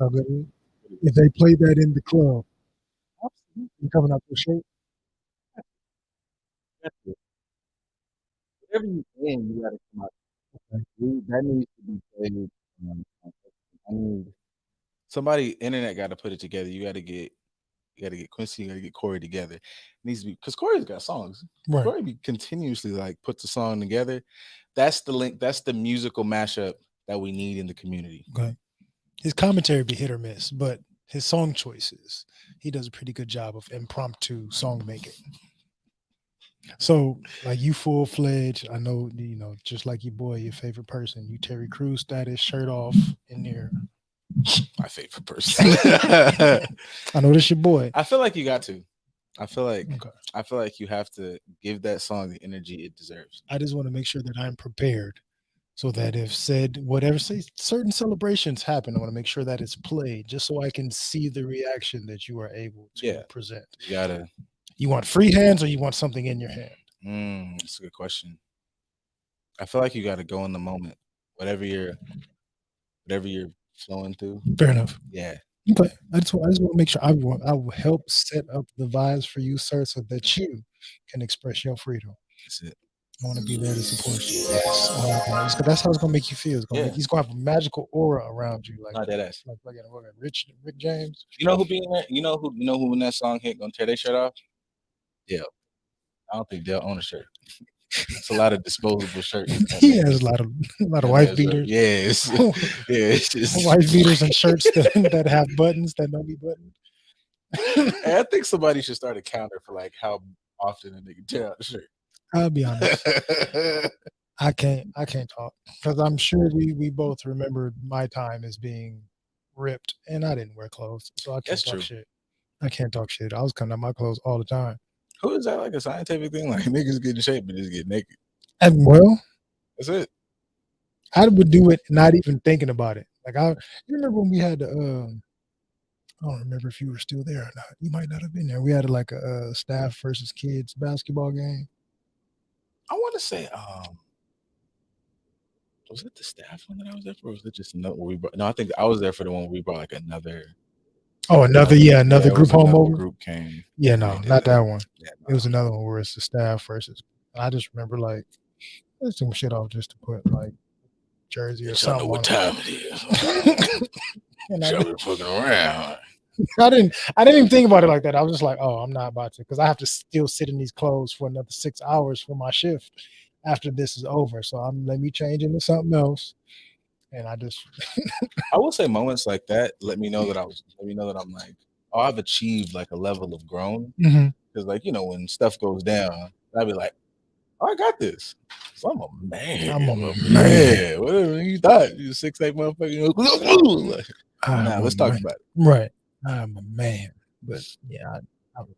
how good it is. If they played that in the club, you coming out your shirt. Absolutely. Whatever you can, you gotta come out. Okay. That needs to be played. I need somebody internet got to put it together. You got to get Quincy, you got to get Corey together. It needs to be because Corey's got songs. Right. Corey be continuously like puts the song together. That's the link. That's the musical mashup that we need in the community. Okay. His commentary be hit or miss, but his song choices, he does a pretty good job of impromptu song making. So, like you full fledged, I know just like your boy, your favorite person, you Terry Crews status, shirt off in there. My favorite person. I know this your boy. I feel like you got to. I feel like Okay. I feel like you have to give that song the energy it deserves. I just want to make sure that I'm prepared so that if said whatever say certain celebrations happen, I want to make sure that it's played just so I can see the reaction that you are able to Yeah. present. You gotta. You want free hands or you want something in your hand? That's a good question. I feel like you got to go in the moment, whatever you're flowing through. Fair enough. Yeah, Okay. I just want to make sure I will help set up the vibes for you, sir, so that you can express your freedom. that's it. I want to be there to support you. Yes. I like that. That's how it's gonna make you feel. It's gonna Yeah, he's gonna have a magical aura around you, like not that ass. Rick James. You know who be in there? You know who when that song hit gonna tear their shirt off? Dale. I don't think Dale own a shirt. It's a lot of disposable shirts. He has a lot of wife beaters. Yes, yeah. It's just. Wife beaters and shirts that have buttons that don't be buttoned. Hey, I think somebody should start a counter for like how often a nigga tear out the shirt. I'll be honest. I can't talk because I'm sure we both remember my time as being ripped and I didn't wear clothes, so I can't That's talk true. shit. I can't talk shit. I was coming out my clothes all the time. Who is that like a scientific thing? Like niggas get in shape and just get naked. And well, That's it. I would do it not even thinking about it. You remember when we had the I don't remember if you were still there or not. You might not have been there. We had like a staff versus kids basketball game. I want to say, was it the staff one that I was there for? Or was it just another where we brought? No, I think I was there for the one where we brought like another. Oh, another It group was home another over. group came. Yeah, And no, they did not it. that one. Yeah, It was another one where it's the staff versus. I just remember like let's take my shit off just to put like jersey or Bitch, I know something what on time it is. it. And Shall we fucking around? I didn't even think about it like that. I was just like, oh, I'm not about to because I have to still sit in these clothes for another 6 hours for my shift after this is over. So let me change into something else. And I just I will say moments like that let me know that I'm like, oh, I've achieved like a level of grown. Mhm. Because like when stuff goes down, I'd be like, oh, I got this. So I'm a man. I'm a man. man. Whatever you thought, you 6'8" motherfucker. Like, I'm nah, a let's talk man. about it. Right. I'm a man. But yeah, I was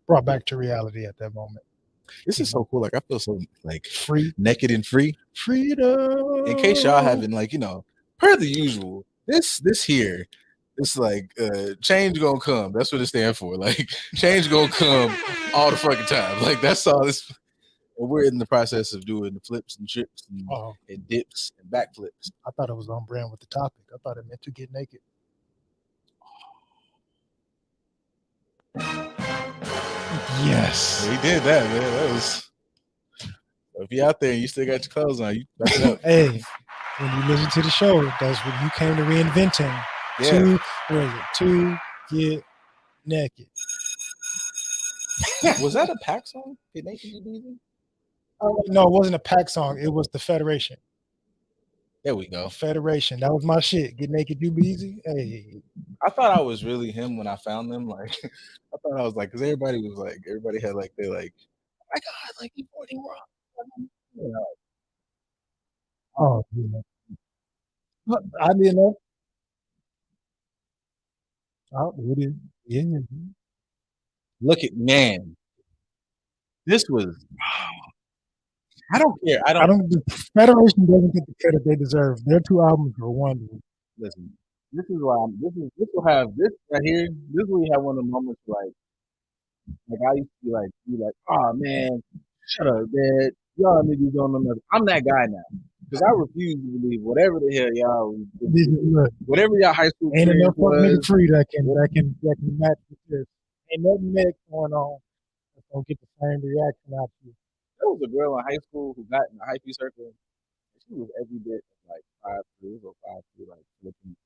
brought back to reality at that moment. This is so cool. Like I feel so like Free naked and free. freedom. In case y'all haven't like per the usual, this here, it's like change gonna come. That's what it stands for. Like change gonna come all the fucking time. Like that's all this. And we're in the process of doing the flips and trips Oh, and dips and backflips. I thought it was on brand with the topic. I thought it meant to get naked. Yes. We did that, man. That was. If you out there and you still got your clothes on, you back it up. Hey, when you listen to the show, that's what you came to reinventing. Yeah. To get naked. Was that a pack song? Get naked, get easy? No, it wasn't a pack song. It was the Federation. There we go. Federation. That was my shit. Get naked, you be easy. Hey. I thought I was really him when I found them. Like, I thought I was like, because everybody had like, they're like, oh my God, like, you 40 rock. You know, Oh, yeah. I didn't know. Oh, it is. Yeah. look at, man, this was, I don't care. The Federation doesn't get the credit they deserve. Their two albums are wonderful. Listen, this is why this will have, this right here, this will have one of the moments like I used to be like, oh man, shut up, man. Y'all niggas don't know nothing. I'm that guy now. because I refuse to believe whatever the hell y'all, Look, whatever y'all high school ain't enough experience fuck nigga was. free that can match with this. Ain't nothing next going on that's gonna get the same reaction out of you. There was a girl in high school who got in the hypey circle. And she was every bit of like 5'3" or 5'3", like looking.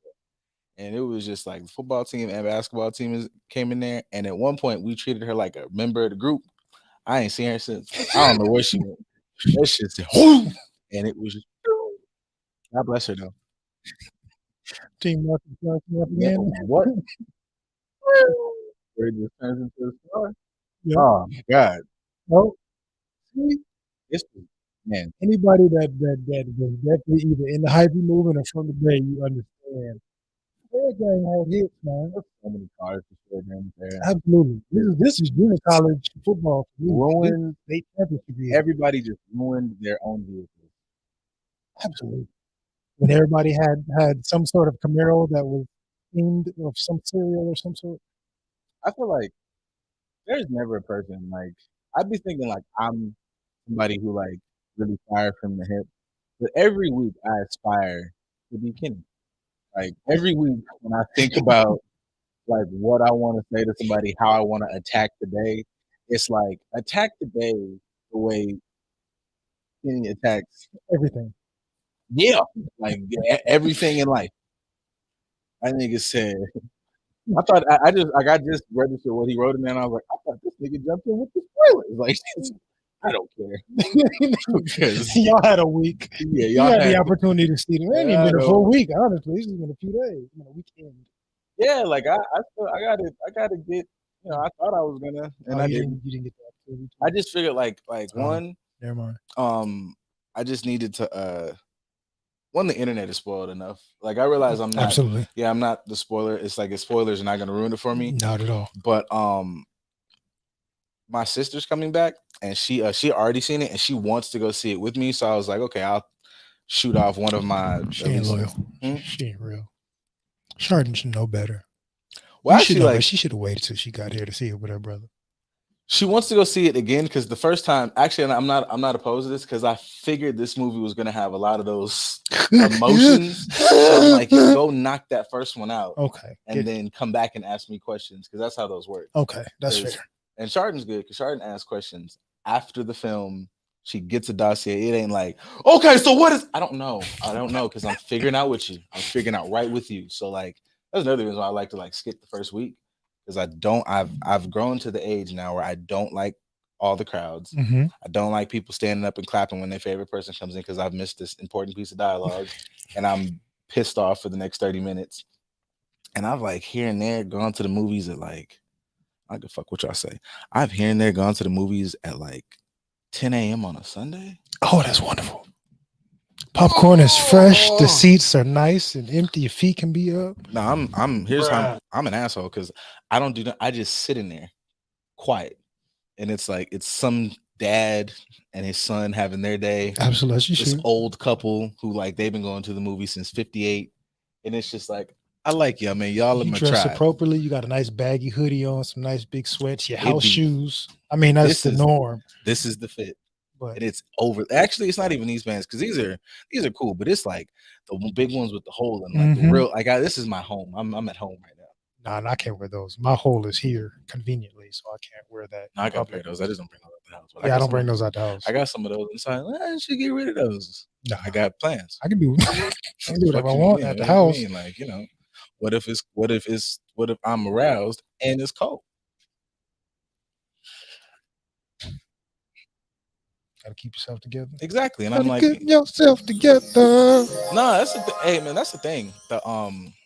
And it was just like the football team and basketball team came in there. And at one point, we treated her like a member of the group. I ain't seen her since. I don't know where she went. That shit said, "Whoo!" And it was just, God bless her though. Team Marcus Johnson up Yeah, again. what? Where it just turns into a star. Yeah. Oh my God. No, See? It's man. anybody that was definitely either in the hype movement or from the Bay, you understand. Red Gang had hits, man. So many cars destroyed him there. Absolutely. This is junior college football for me. Ruined State championship year. everybody just ruined their own vehicles. Absolutely. When everybody had some sort of Camaro that was themed of some cereal or some sort. I feel like there's never a person like I'd be thinking like I'm somebody who like really fire from the hip. But every week I aspire to be Kenny. Like every week when I think about like what I want to say to somebody, how I want to attack the day, it's like attack the day the way Kenny attacks. Everything. Yeah, like everything in life. I nigga said. I thought I just registered what he wrote in there, and I was like, I thought this nigga jumped in with the spoilers. Like, I don't care. Because Y'all had a week. yeah, You y'all had the had opportunity to see them. It ain't Yeah, even I been a full know. week, honestly. It's just been a few days, a weekend. yeah, like I gotta get. You know, I thought I was gonna, and Oh, I you didn't. didn't get that opportunity. I just figured like Oh. one, Never mind. I just needed to one, the internet is spoiled enough. Like I realize I'm not. Absolutely. Yeah, I'm not the spoiler. It's like spoilers are not gonna ruin it for me. Not at all. But my sister's coming back, and she already seen it, and she wants to go see it with me. So I was like, okay, I'll shoot off one of my. She ain't loyal. She ain't real. Chardon should know better. Well, you should actually, know like that. She should have waited till she got here to see it with her brother. she wants to go see it again because the first time, actually, and I'm not opposed to this because I figured this movie was gonna have a lot of those emotions. So I'm like, go knock that first one out, Okay. and then come back and ask me questions because that's how those work. Okay, that's fair. And Chardon's good because Chardon asks questions after the film. She gets a dossier. It ain't like, okay, so what is? I don't know because I'm figuring out with you. I'm figuring out right with you. So like, that's another reason why I like to like skip the first week because I've grown to the age now where I don't like all the crowds. Mm-hmm. I don't like people standing up and clapping when their favorite person comes in because I've missed this important piece of dialogue and I'm pissed off for the next 30 minutes. And I've like here and there gone to the movies at like, I could fuck what y'all say. I've here and there gone to the movies at like 10 a.m. on a Sunday. Oh, that's wonderful. Popcorn is fresh. The seats are nice and empty. Your feet can be up. No, I'm an asshole because I don't do that. I just sit in there quiet. And it's like it's some dad and his son having their day. Absolutely. This old couple who like they've been going to the movie since 58. And it's just like, I like y'all, man. Y'all are my dress tribe. Appropriately. You got a nice baggy hoodie on, some nice big sweats, your house shoes. I mean, that's the norm. This is the fit. But and it's over. Actually, it's not even these bands because these are cool, but it's like the big ones with the hole and like the real. Like this is my home. I'm at home right now. Nah, I can't wear those. My hole is here conveniently, so I can't wear that. No, I can wear those. I just don't bring those out the house. Yeah, I don't bring those out the house. I got some of those inside. I should get rid of those. No, I got plans. I can do. I can do whatever I want at the house. Like what if I'm aroused and it's cold? Gotta keep yourself together. Exactly. And I'm like, get yourself together. No, that's the hey man, that's the thing. The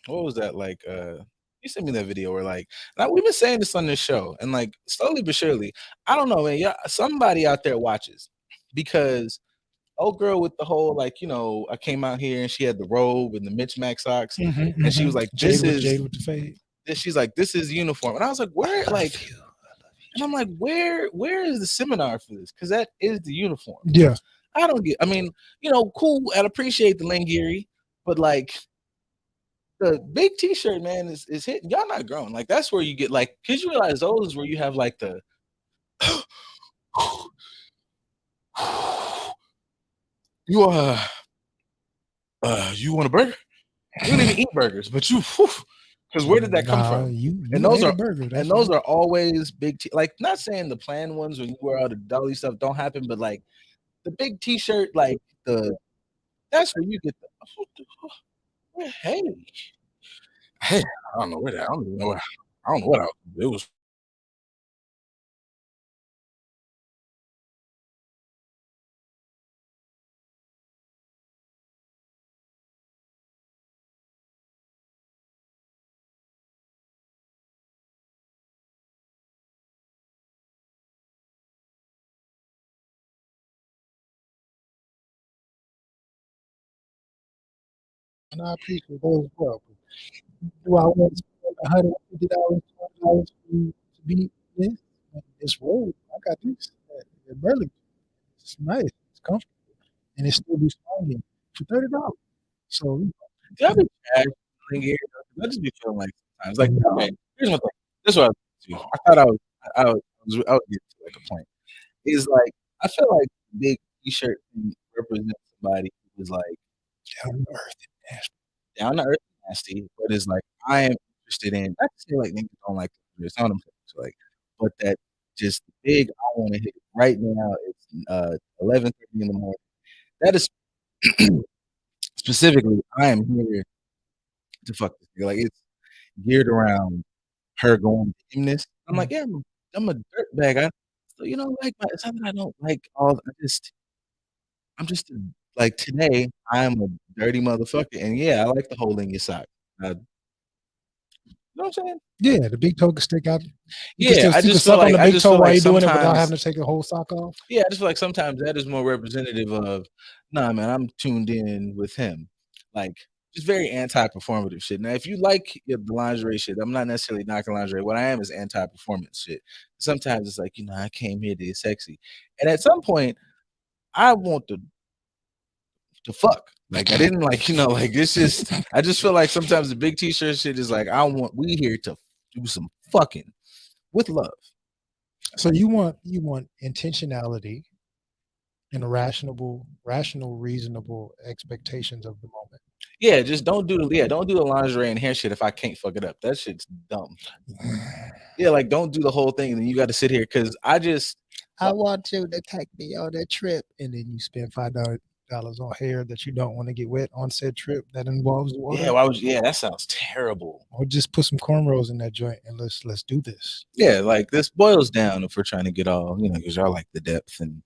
what was that like? You sent me that video where like we've been saying this on this show, and like slowly but surely, I don't know, man. Yeah, somebody out there watches because old girl with the whole like I came out here and she had the robe and the Mitch Mac socks, and she was like, Jade with the fade. She's like, this is uniform, and I was like, where like. And I'm like, where is the seminar for this? Because that is the uniform. Yeah. I don't get, I mean, cool. I'd appreciate the Langiri, but like the big t-shirt, man, is hitting. Y'all not growing. Like that's where you get like, because you realize those is where you have like the You want a burger? You don't even eat burgers, but because where did that come Nah, from? you And those ate a are burger. That's and those are always big like not saying the planned ones when you wear all the dolly stuff don't happen, but like the big t-shirt, like that's where you get hey. Hey, I don't know where that I don't even know I don't know what it was. and I appreciate those as well. Do I want to spend $150, $200 to be this? This road, I got this at Burlington. It's nice, it's comfortable, and it still be strong for $30. So Do I be trash here? I just be feeling like sometimes like okay, here's my thing. This is what I thought I was getting to like a point. Is like I feel like big t-shirt can represent somebody who is like down to earth. down to earth nasty, but is like I am interested in not to say like niggas don't like this, not what I'm saying. So like, but that just big I want to hit it right now. It's 11:30 in the morning. That is specifically I am here to fuck this nigga. Like it's geared around her going to gymnast. I'm like, yeah, I'm a dirtbag. So you know, like it's not that I don't like all. I'm just like today. I'm a dirty motherfucker, and yeah, I like the hole in your sock. You know what I'm saying? Yeah, the big toe can stick out. Yeah, You can suck on the I big just toe feel while like you're doing it without sometimes having to take a whole sock off. yeah, I just feel like sometimes that is more representative of, nah, man, I'm tuned in with him. Like, just very anti-performative shit. Now, if you like the lingerie shit, I'm not necessarily knocking lingerie. What I am is anti-performance shit. Sometimes it's like, I came here to get sexy, and at some point, I want to fuck. Like, I didn't like, like it's just. I just feel like sometimes the big t-shirt shit is like, we here to do some fucking with love. So you want intentionality and rational, reasonable expectations of the moment. Yeah, just don't do the lingerie and hair shit if I can't fuck it up. That shit's dumb. Yeah, like don't do the whole thing and then you got to sit here because I want you to take me on a trip, and then you spend $5 on hair that you don't want to get wet on said trip that involves water. yeah, why would you, yeah, that sounds terrible. Or just put some cornrows in that joint and let's do this. Yeah, like this boils down if we're trying to get all, because y'all like the depth and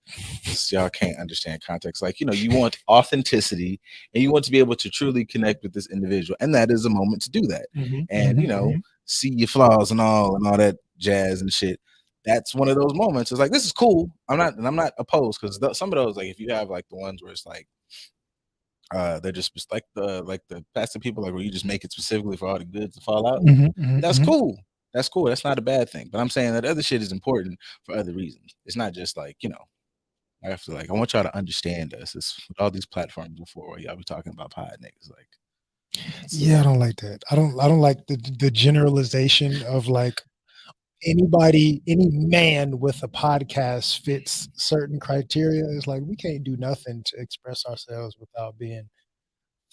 y'all can't understand context. Like, you want authenticity and you want to be able to truly connect with this individual. And that is a moment to do that. And, see your flaws and all that jazz and shit. That's one of those moments. It's like, this is cool. I'm not opposed because some of those, like if you have like the ones where it's like, they're just like the plastic people, like where you just make it specifically for all the goods to fall out. That's cool. That's cool. That's not a bad thing. But I'm saying that other shit is important for other reasons. It's not just like, I have to I want y'all to understand us. It's with all these platforms before where y'all be talking about pod niggas. Like, yeah, I don't like that. I don't like the generalization of like any man with a podcast fits certain criteria. It's like we can't do nothing to express ourselves without being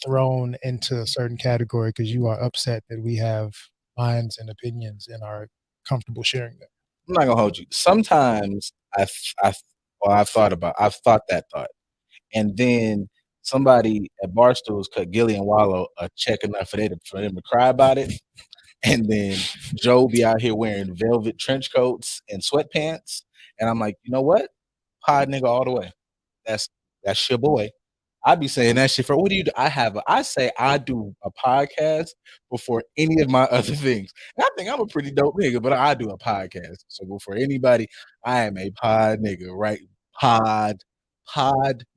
thrown into a certain category because you are upset that we have minds and opinions and are comfortable sharing them. I'm not gonna hold you. Sometimes I've thought that thought. And then somebody at Barstool's cut Gilly and Wallow a check enough for them to cry about it. And then Joe be out here wearing velvet trench coats and sweatpants. And I'm like, you know what? Pod nigga all the way. That's your boy. I be saying that shit for what do you do? I say I do a podcast before any of my other things. And I think I'm a pretty dope nigga, but I do a podcast. So before anybody, I am a pod nigga, right? Pod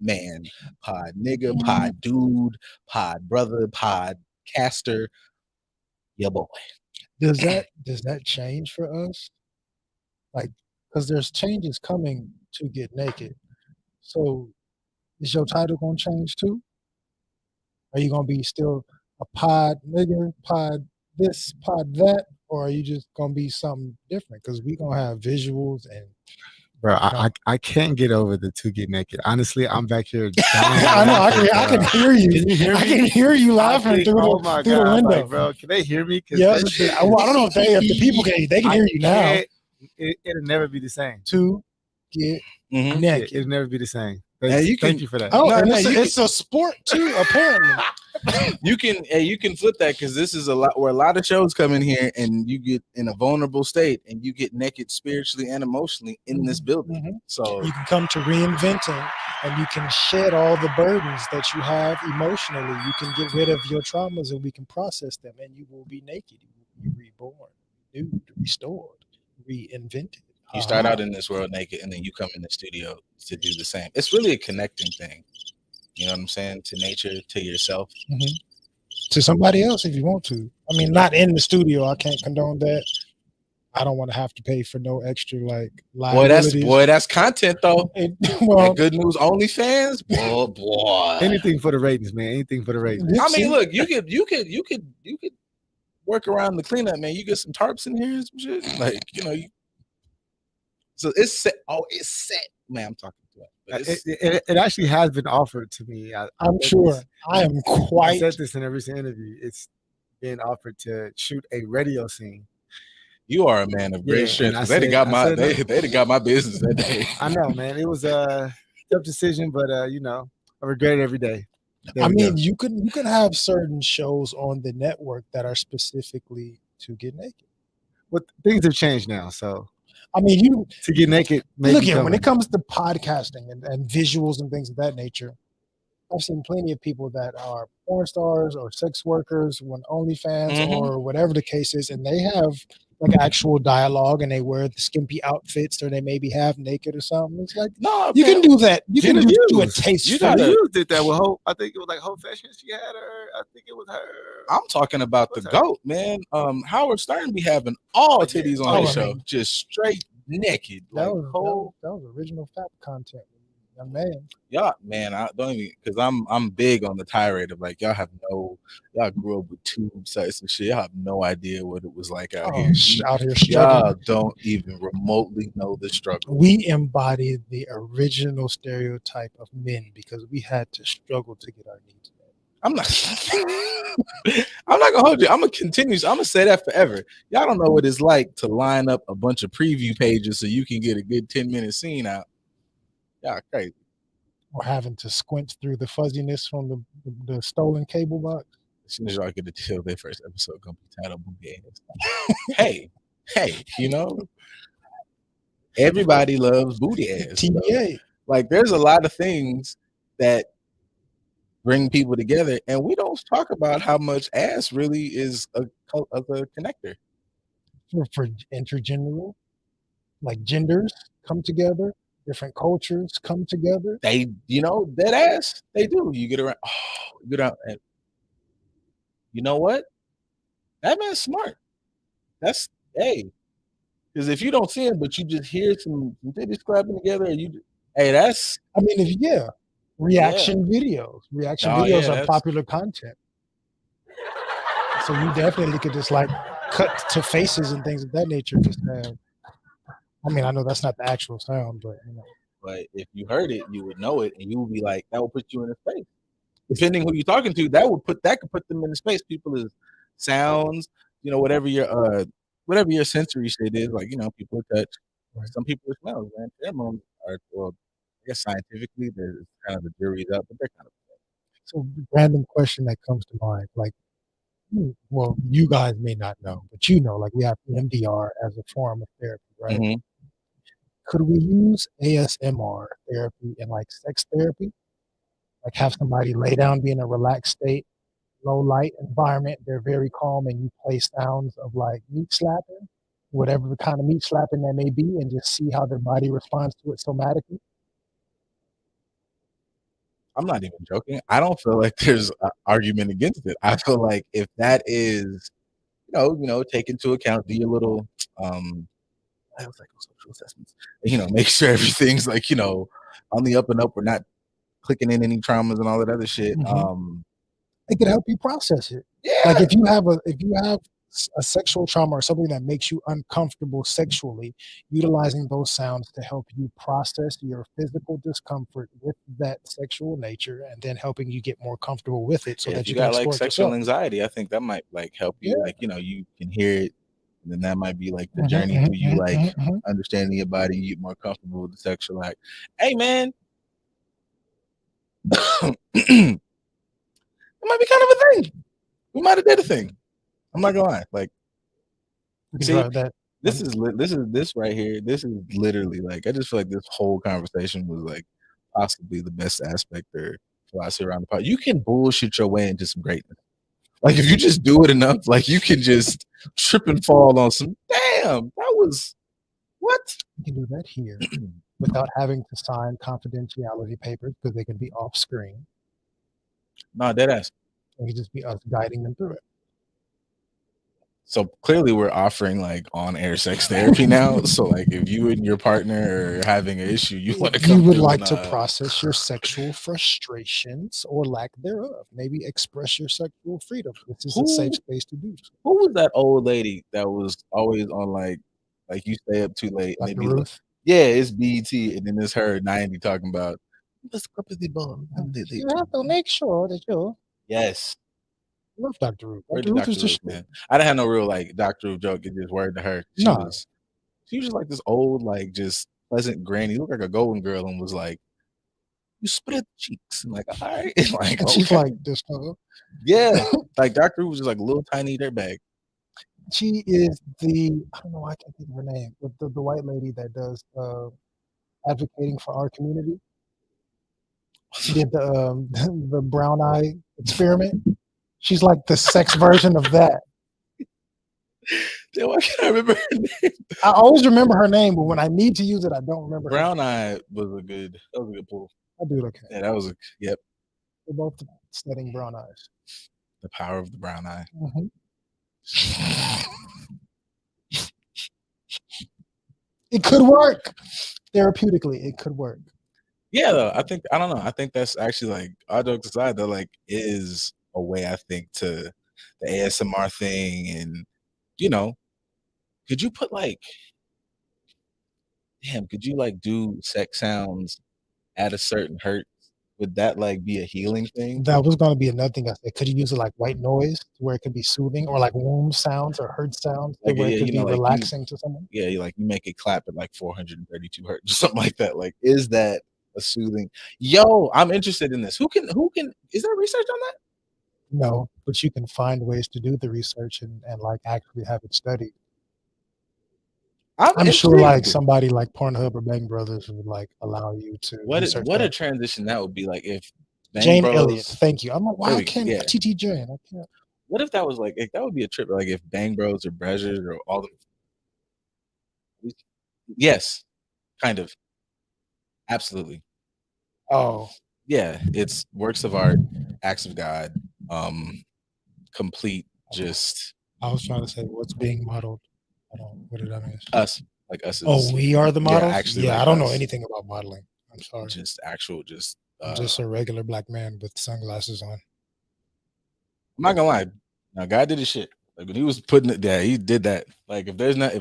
man, pod nigga, pod dude, pod brother, pod caster, your boy. Does that change for us? Like, because there's changes coming to Get Naked. So is your title gonna change too? Are you gonna be still a pod nigga, pod this, pod that, or are you just gonna be something different? Because we gonna have visuals and Bro, I can't get over the two get naked. Honestly, I'm back here. I know. I can hear you. Can you hear I me? can hear you laughing through oh the my through God, the window. like, bro, can they hear me? Yes, I don't know if the people can. They can hear you now. It'll never be the same. To get Mhm. naked. It'll never be the same. And you Thank can- you for that. Oh, No, and no, you it's a sport too, apparently. You can flip that because this is a lot where a lot of shows come in here and you get in a vulnerable state and you get naked spiritually and emotionally in this building. Mhm. So You can come to reinventing, and you can shed all the burdens that you have emotionally. You can get rid of your traumas, and we can process them, and you will be naked. You will be reborn, renewed, restored, reinvented. you start out in this world naked and then you come in the studio to do the same. It's really a connecting thing. You know what I'm saying? To nature, to yourself. To somebody else if you want to. I mean, not in the studio. I can't condone that. I don't want to have to pay for no extra like liabilities. Boy, that's content though. Well, That Good News OnlyFans, boy. Anything for the ratings, man. Anything for the ratings. I mean, look, you could work around the cleanup, man. You get some tarps in here and some shit. Like, so it's set. Oh, it's set. Man, I'm talking to it. But It actually has been offered to me. I'm sure. I am I quite. said this in a recent interview. It's being offered to shoot a radio scene. you are a man of great Yeah, strength. and I 'cause They'd said- have got I my said no. they'd have got my business that day. I know, man. It was a tough decision, but I regret it every day. There I we mean, go. you can have certain shows on the network that are specifically to get naked. But things have changed now, so I mean, you to get naked. look at when it comes to podcasting and visuals and things of that nature. I've seen plenty of people that are porn stars or sex workers, when OnlyFans Mhm. or whatever the case is, and they have like actual dialogue and they wear the skimpy outfits or they maybe half naked or something. It's like No, you can do that. You can do a Genevieve. taste. You for gotta- it. You did that with Hope. I think it was like Hope Fashion. She had her. I think it was her. I'm talking about the What's that? GOAT, man. Howard Stern be having all titties on Oh, his I show, mean- just straight naked. That Like, was original fat content, young man. y'all, man, I don't even because I'm big on the tirade of like y'all grew up with tube sites and shit. Y'all have no idea what it was like out here. Out here Y'all struggling. don't even remotely know the struggle. We embodied the original stereotype of men because we had to struggle to get our needs met. I'm not gonna hold you. I'm gonna say that forever. Y'all don't know what it's like to line up a bunch of preview pages so you can get a good 10-minute scene out. Y'all crazy. Or having to squint through the fuzziness from the stolen cable box. As soon as y'all get to tell their first episode gonna be titled Boogie Ass. hey, everybody loves booty ass. bro. TBA. Like there's a lot of things that bring people together, and we don't talk about how much ass really is a connector. For intergender, like genders come together, different cultures come together. They, that ass, they do. You get around, and you know what? That man's smart. That's because if you don't see him, but you just hear some titties clapping together, that's I mean, reaction videos. Reaction Oh, videos yeah, are that's- popular content. So you definitely could just like cut to faces and things of that nature. Just I mean, I know that's not the actual sound, but But if you heard it, you would know it, and you would be like, that would put you in a space. Depending who you're talking to, that could put them in a space. People is sounds, whatever your sensory shit is, like people are touch. Right. Some people are smells, man. Pheromones are, well, I guess scientifically, there's kind of the jury's up, but they're kind of. so random question that comes to mind, like, well, you guys may not know, but like we have MDR as a form of therapy, right? Mhm. Could we use ASMR therapy in like sex therapy? Like have somebody lay down, be in a relaxed state, low light environment, they're very calm, and you play sounds of like meat slapping, whatever the kind of meat slapping that may be, and just see how their body responds to it somatically. I'm not even joking. I don't feel like there's an argument against it. I feel like if that is, take into account, do your little, I was like social assessments, make sure everything's like, on the up and up. We're not clicking in any traumas and all that other shit. Mhm. It could help you process it. Yeah. Like if you have a sexual trauma or something that makes you uncomfortable sexually, utilizing those sounds to help you process your physical discomfort with that sexual nature, and then helping you get more comfortable with it so Yeah, if that you you can got like explore it sexual yourself. anxiety, I think that might like help Yeah. you. Like, you can hear it, and then that might be like the Mhm, journey mhm, through you mhm, like mhm, mhm. understanding your body, you get more comfortable with the sexual act. Hey man, it might be kind of a thing. We might have did a thing. I'm not gonna lie. Like, We can see, drive that. this right here. This is literally like I just feel like this whole conversation was like possibly the best aspect or philosophy around the pot. You can bullshit your way into some greatness. Like if you just do it enough, like you can just trip and fall on some. Damn, that was what? We can do that here without having to sign confidentiality papers because they can be off screen. No, dead ass. It can just be us guiding them through it. So clearly, we're offering like on-air sex therapy now. So like, if you and your partner are having an issue, you want to If you come would through like and to process your sexual frustrations or lack thereof, maybe express your sexual freedom. This is a safe who space to do so. who was that old lady that was always on like you stay up too late and Like they the be like, Ruth. yeah, it's BET, and then it's her 90 talking about let's go to the ball. You have to make sure that you Yes. love Dr. Ruth. Word Dr. to Ruth is Dr. the Ruth, shit. man. I didn't have no real like Dr. Ruth joke. It just word to her. No, She was just like this old, like just pleasant granny. Looked like a golden girl and was like, "You split cheeks." I'm like, all right, like and she's okay, like this. yeah. Like Dr. Ruth was just like a little tiny dirtbag. She is the I don't know. I can't think of her name, but the white lady that does advocating for our community. She did the the brown eye experiment. She's like the sex version of that. Damn, why can't I remember her name? I always remember her name, but when I need to use it, I don't remember her. Brown Eye was a good. That was a good pull. I do it okay. Yeah, that was a yep. They're both studying brown eyes. The power of the brown eye. Mhm. It could work therapeutically. It could work. Yeah, though I think I don't know. I think that's actually like all jokes aside, though, like is a way I think to the ASMR thing, and you know, could you put like, damn, could you like do sex sounds at a certain hertz? Would that like be a healing thing? That was going to be another thing I said. Could you use it like white noise where it could be soothing, or like womb sounds or hurt sounds Like where it yeah, could be like relaxing to someone? yeah, you like you make it clap at like 432 hertz or something like that. Like, is that a soothing? Yo, I'm interested in this. Who can is there research on that? No, but you can find ways to do the research and like actually have it studied. I'm sure like intrigued. somebody like Pornhub or Bang Brothers would like allow you to research What a that. transition that would be like if Bang Jane Bros. Elliott, thank you. I'm like, There why we go, can't yeah. TT Jane? I can't. What if that was like that would be a trip, like if Bang Bros or Brazzers or all the yes, kind of. Absolutely. Oh, Yeah, it's works of art, acts of God, complete just I was trying to say what's being modeled. I don't. What did I miss? us, like us Oh, is we are the models. actually, Yeah, like I don't know us. anything about modeling. I'm sorry. just actual just I'm just a regular black man with sunglasses on. I'm not gonna lie. Now God did his shit. Like when he was putting it there, he did that. Like if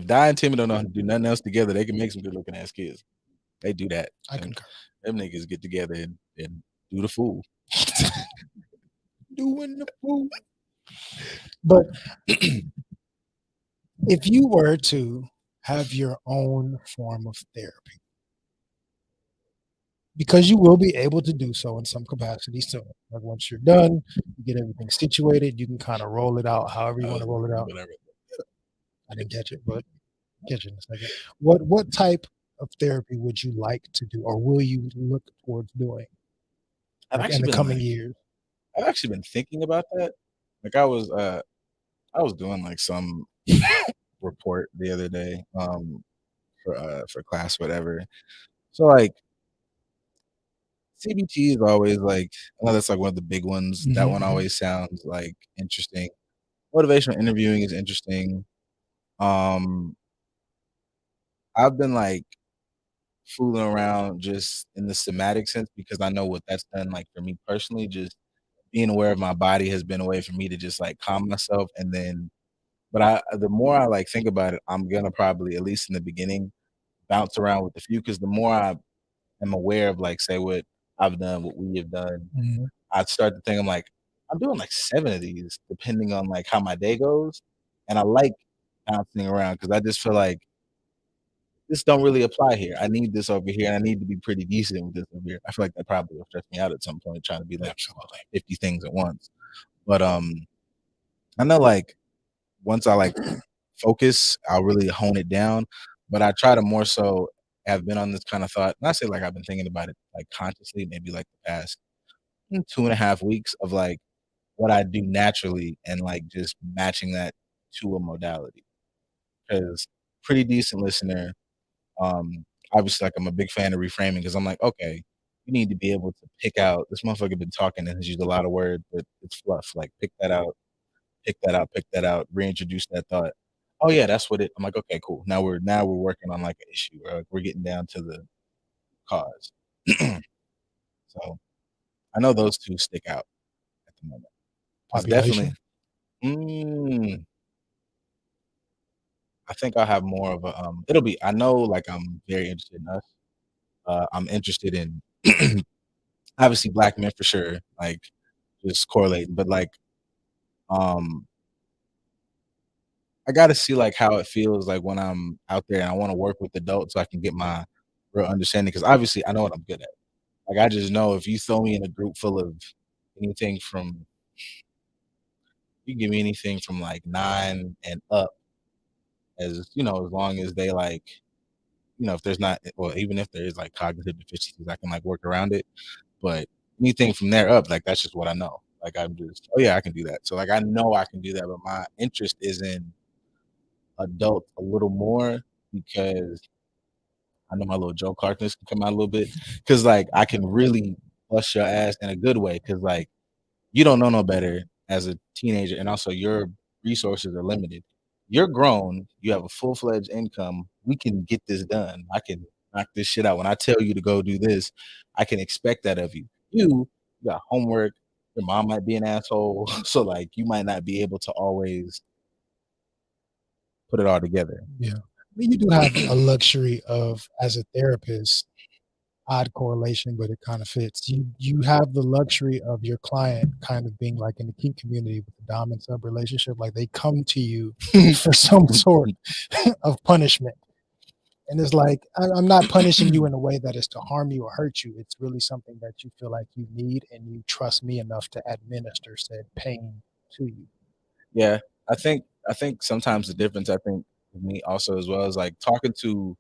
Di and Timmy don't know how to do nothing else together, they can make some good looking ass kids. They do that. I concur. Them niggas get together and do the fool. Doing the fool. But if you were to have your own form of therapy, because you will be able to do so in some capacity soon. Like once you're done, you get everything situated, you can kind of roll it out however you want to roll it out. Whatever. I didn't catch it, but catch it in a second. What type of therapy would you like to do, or will you look towards doing in the coming years? I've actually been thinking about that. Like I was doing like some report the other day for class, whatever. So like CBT is always like I know that's like one of the big ones. That one always sounds like interesting. Motivational interviewing is interesting. I've been like fooling around just in the somatic sense because I know what that's done like for me personally. Just being aware of my body has been a way for me to just like calm myself and then But the more I like think about it, I'm gonna probably, at least in the beginning, bounce around with a few because the more I am aware of, like, say, what I've done, what we have done, Mhm. I start to think I'm like, I'm doing like 7 of these depending on like how my day goes. And I like bouncing around because I just feel like this don't really apply here. I need this over here, and I need to be pretty decent with this over here. I feel like that probably will stress me out at some point trying to be like Absolutely. 50 things at once. But I know like once I like focus, I'll really hone it down. But I try to more so have been on this kind of thought. And I say like I've been thinking about it like consciously, maybe like the past 2.5 weeks of like what I do naturally and like just matching that to a modality. Because pretty decent listener. Obviously, like I'm a big fan of reframing because I'm like, okay, you need to be able to pick out this motherfucker been talking and has used a lot of words, but it's fluff. Like pick that out, pick that out, pick that out, reintroduce that thought. Oh yeah, that's what it. I'm like, okay, cool. Now we're working on like an issue, or like we're getting down to the cause. So I know those two stick out at the moment. It's definitely. Population. Mm, I think I'll have more of a it'll be I know like I'm very interested in us. I'm interested in obviously black men for sure, like just correlating, but like um I gotta see like how it feels like when I'm out there and I want to work with adults so I can get my real understanding because obviously I know what I'm good at. Like I just know if you throw me in a group full of anything from you give me anything from like 9 and up, as you know, as long as they like, if there's not, well, even if there is like cognitive deficiencies, I can like work around it. But anything from there up, like that's just what I know. Like I'm just, oh yeah, I can do that. So like I know I can do that, but my interest is in adults a little more because I know my little Joe Clarkness can come out a little bit. Cause like I can really bust your ass in a good way. Cause like you don't know no better as a teenager, and also your resources are limited. You're grown, you have a full-fledged income. We can get this done. I can knock this shit out. When I tell you to go do this, I can expect that of you. You got homework, your mom might be an asshole, so like you might not be able to always put it all together. Yeah. I mean, you do have a luxury of, as a therapist, odd correlation, but it kind of fits. You have the luxury of your client kind of being like in the kink community with the dom and sub relationship. Like they come to you for some sort of punishment. And it's like, I'm not punishing you in a way that is to harm you or hurt you. It's really something that you feel like you need and you trust me enough to administer said pain to you. Yeah, I think sometimes the difference I think with me also as well is like talking to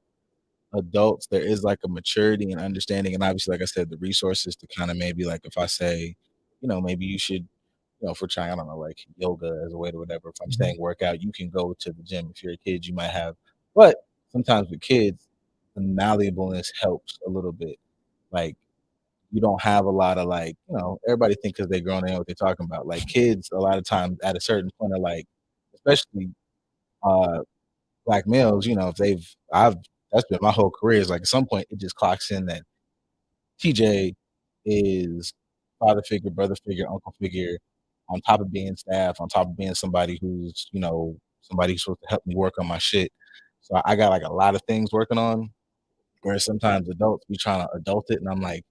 adults, there is like a maturity and understanding, and obviously, like I said, the resources to kind of maybe like if I say, maybe you should, if we're trying, I don't know, like yoga as a way to whatever. If I'm Mhm. saying workout, you can go to the gym. If you're a kid, you might have, but sometimes with kids, the malleableness helps a little bit. Like you don't have a lot of like, everybody think because they're grown, they know what they're talking about. Like kids, a lot of times at a certain point are like, especially uh black males, if I've that's been my whole career is like at some point it just clocks in that TJ is father figure, brother figure, uncle figure, on top of being staff, on top of being somebody who's, somebody who's supposed to help me work on my shit. So I got like a lot of things working on. Whereas sometimes adults be trying to adult it, and I'm like,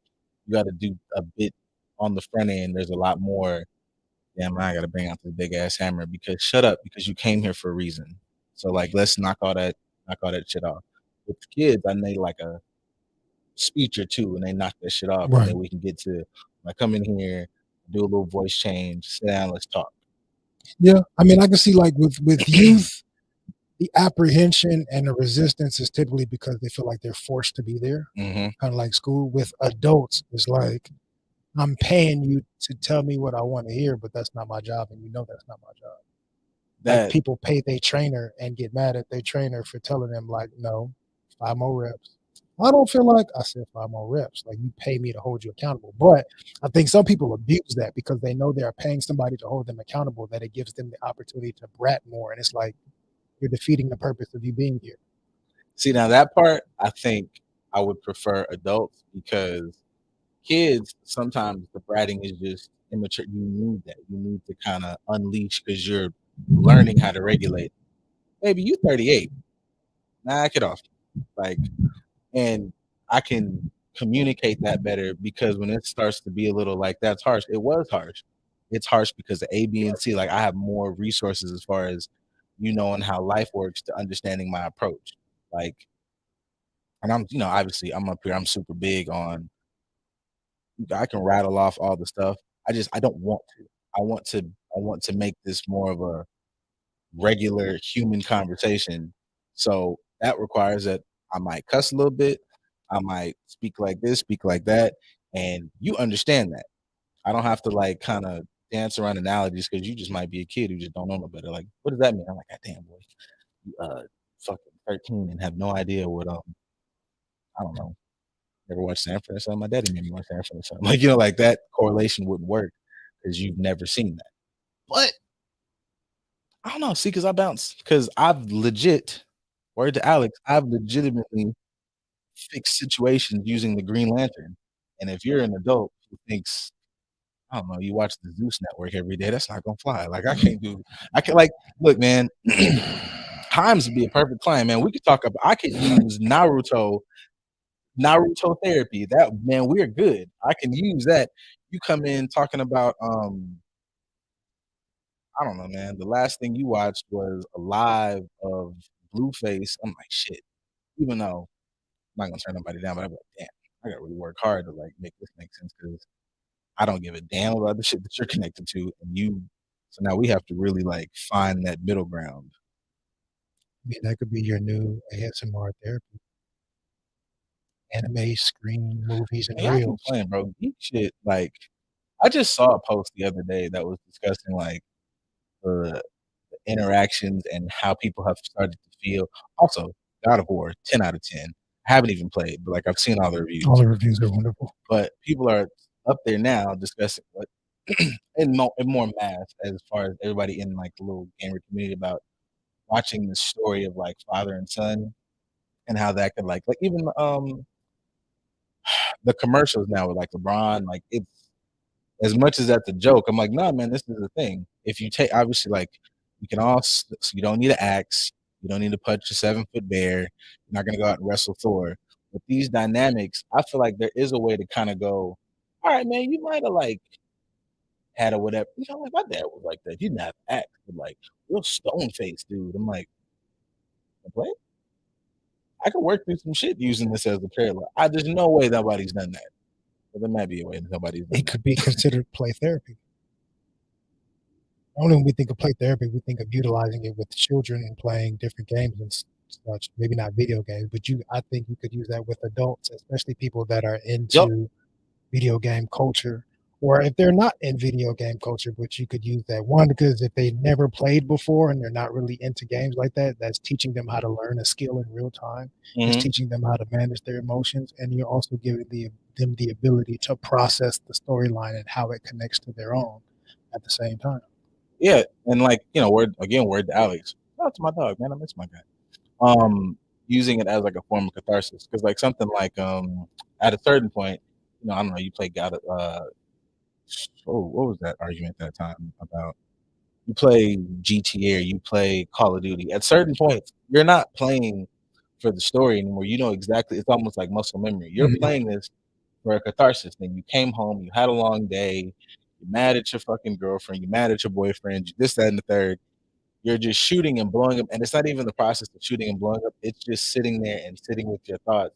you got to do a bit on the front end. There's a lot more. Damn, I got to bring out this big ass hammer because shut up because you came here for a reason. So like, let's knock all that shit off. With kids, I need like a speech or two, and they knock that shit off, and Right. then we can get to like come in here, do a little voice change, sit down, let's talk. Yeah. I mean, I can see like with youth, the apprehension and the resistance is typically because they feel like they're forced to be there, Hmm. kind of like school. With adults, it's like I'm paying you to tell me what I want to hear, but that's not my job, and you know that's not my job. Like That people pay their trainer and get mad at their trainer for telling them like, no, 5 more reps. I don't feel like I said 5 more reps. Like you pay me to hold you accountable. But I think some people abuse that because they know they are paying somebody to hold them accountable, that it gives them the opportunity to brat more. And it's like you're defeating the purpose of you being here. see now that part, I think I would prefer adults because kids sometimes the bratting is just immature. You need that. You need to kind of unleash because you're learning how to regulate. Baby, you 38. Knock it off. Like, and I can communicate that better because when it starts to be a little like that's harsh, it was harsh. It's harsh because the A, B, and C, like I have more resources as far as knowing how life works to understanding my approach. Like, and I'm, obviously I'm up here, I'm super big on I can rattle off all the stuff. I don't want to. I want to make this more of a regular human conversation. So that requires that I might cuss a little bit. I might speak like this, speak like that, and you understand that. I don't have to like kind of dance around analogies because you just might be a kid who just don't know no better. Like, what does that mean? I'm like, God damn boy, you fucking 13 and have no idea what I don't know. Never watched Sanford or something. My daddy made me watch Sanford or something. Like, like that correlation wouldn't work because you've never seen that. But I don't know. See, because I bounce. Because I've legit, word to Alex, I've legitimately fixed situations using the Green Lantern. And if you're an adult who thinks, I don't know, you watch the Zeus Network every day, that's not gonna fly. Like I can like, look, man, Himes would be a perfect client, man. We could talk about, I could use Naruto therapy. That man, we're good. I can use that. You come in talking about I don't know, man. The last thing you watched was a live of Blueface. I'm like, shit. Even though I'm not gonna turn nobody down, but I'm like, damn, I gotta really work hard to like make this make sense because I don't give a damn about the shit that you're connected to, and you. So now we have to really like find that middle ground. I mean, that could be your new ASMR therapy. Anime, screen, movies, and Hey, I keep reels. playing, bro. Geek shit. Like, I just saw a post the other day that was discussing like the interactions and how people have started to feel. Also, God of War, 10 out of 10. I haven't even played, but like I've seen all the reviews. All the reviews are wonderful. But people are up there now discussing what in more mass as far as everybody in like the little gamer community about watching the story of like father and son and how that could like even the commercials now with like LeBron, like it's as much as that's a joke, I'm like, nah, man, this is the thing. If you take, obviously, like, you can all, so you don't need an axe, you don't need to punch a 7-foot bear, you're not gonna go out and wrestle Thor. With these dynamics, I feel like there is a way to kind of go, all right, man, you might have like had a whatever. Like my dad was like that. You didn't have axe, but like real stone face, dude. I'm like, what? I could work through some shit using this as a parallel. There's no way nobody's done that. But there might be a way nobody's done It could be considered play therapy. Only when we think of play therapy, we think of utilizing it with children and playing different games and such. Maybe not video games, but I think you could use that with adults, especially people that are into video game culture, or if they're not in video game culture, but you could use that one because if they never played before and they're not really into games like that, that's teaching them how to learn a skill in real time. It's Mhm. teaching them how to manage their emotions, and you're also giving them the ability to process the storyline and how it connects to their own at the same time. Yeah, and like word to Alex. Shout out to my dog, man. I miss my guy. Using it as like a form of catharsis, because like something like at a certain point, I don't know. You play God. What was that argument that time about? You play GTA or you play Call of Duty. At certain points, you're not playing for the story anymore. You know exactly. It's almost like muscle memory. You're Mhm. playing this for a catharsis thing. You came home, you had a long day, you're mad at your fucking girlfriend, you're mad at your boyfriend, this, that, and the third. You're just shooting and blowing up, and it's not even the process of shooting and blowing up. It's just sitting there and sitting with your thoughts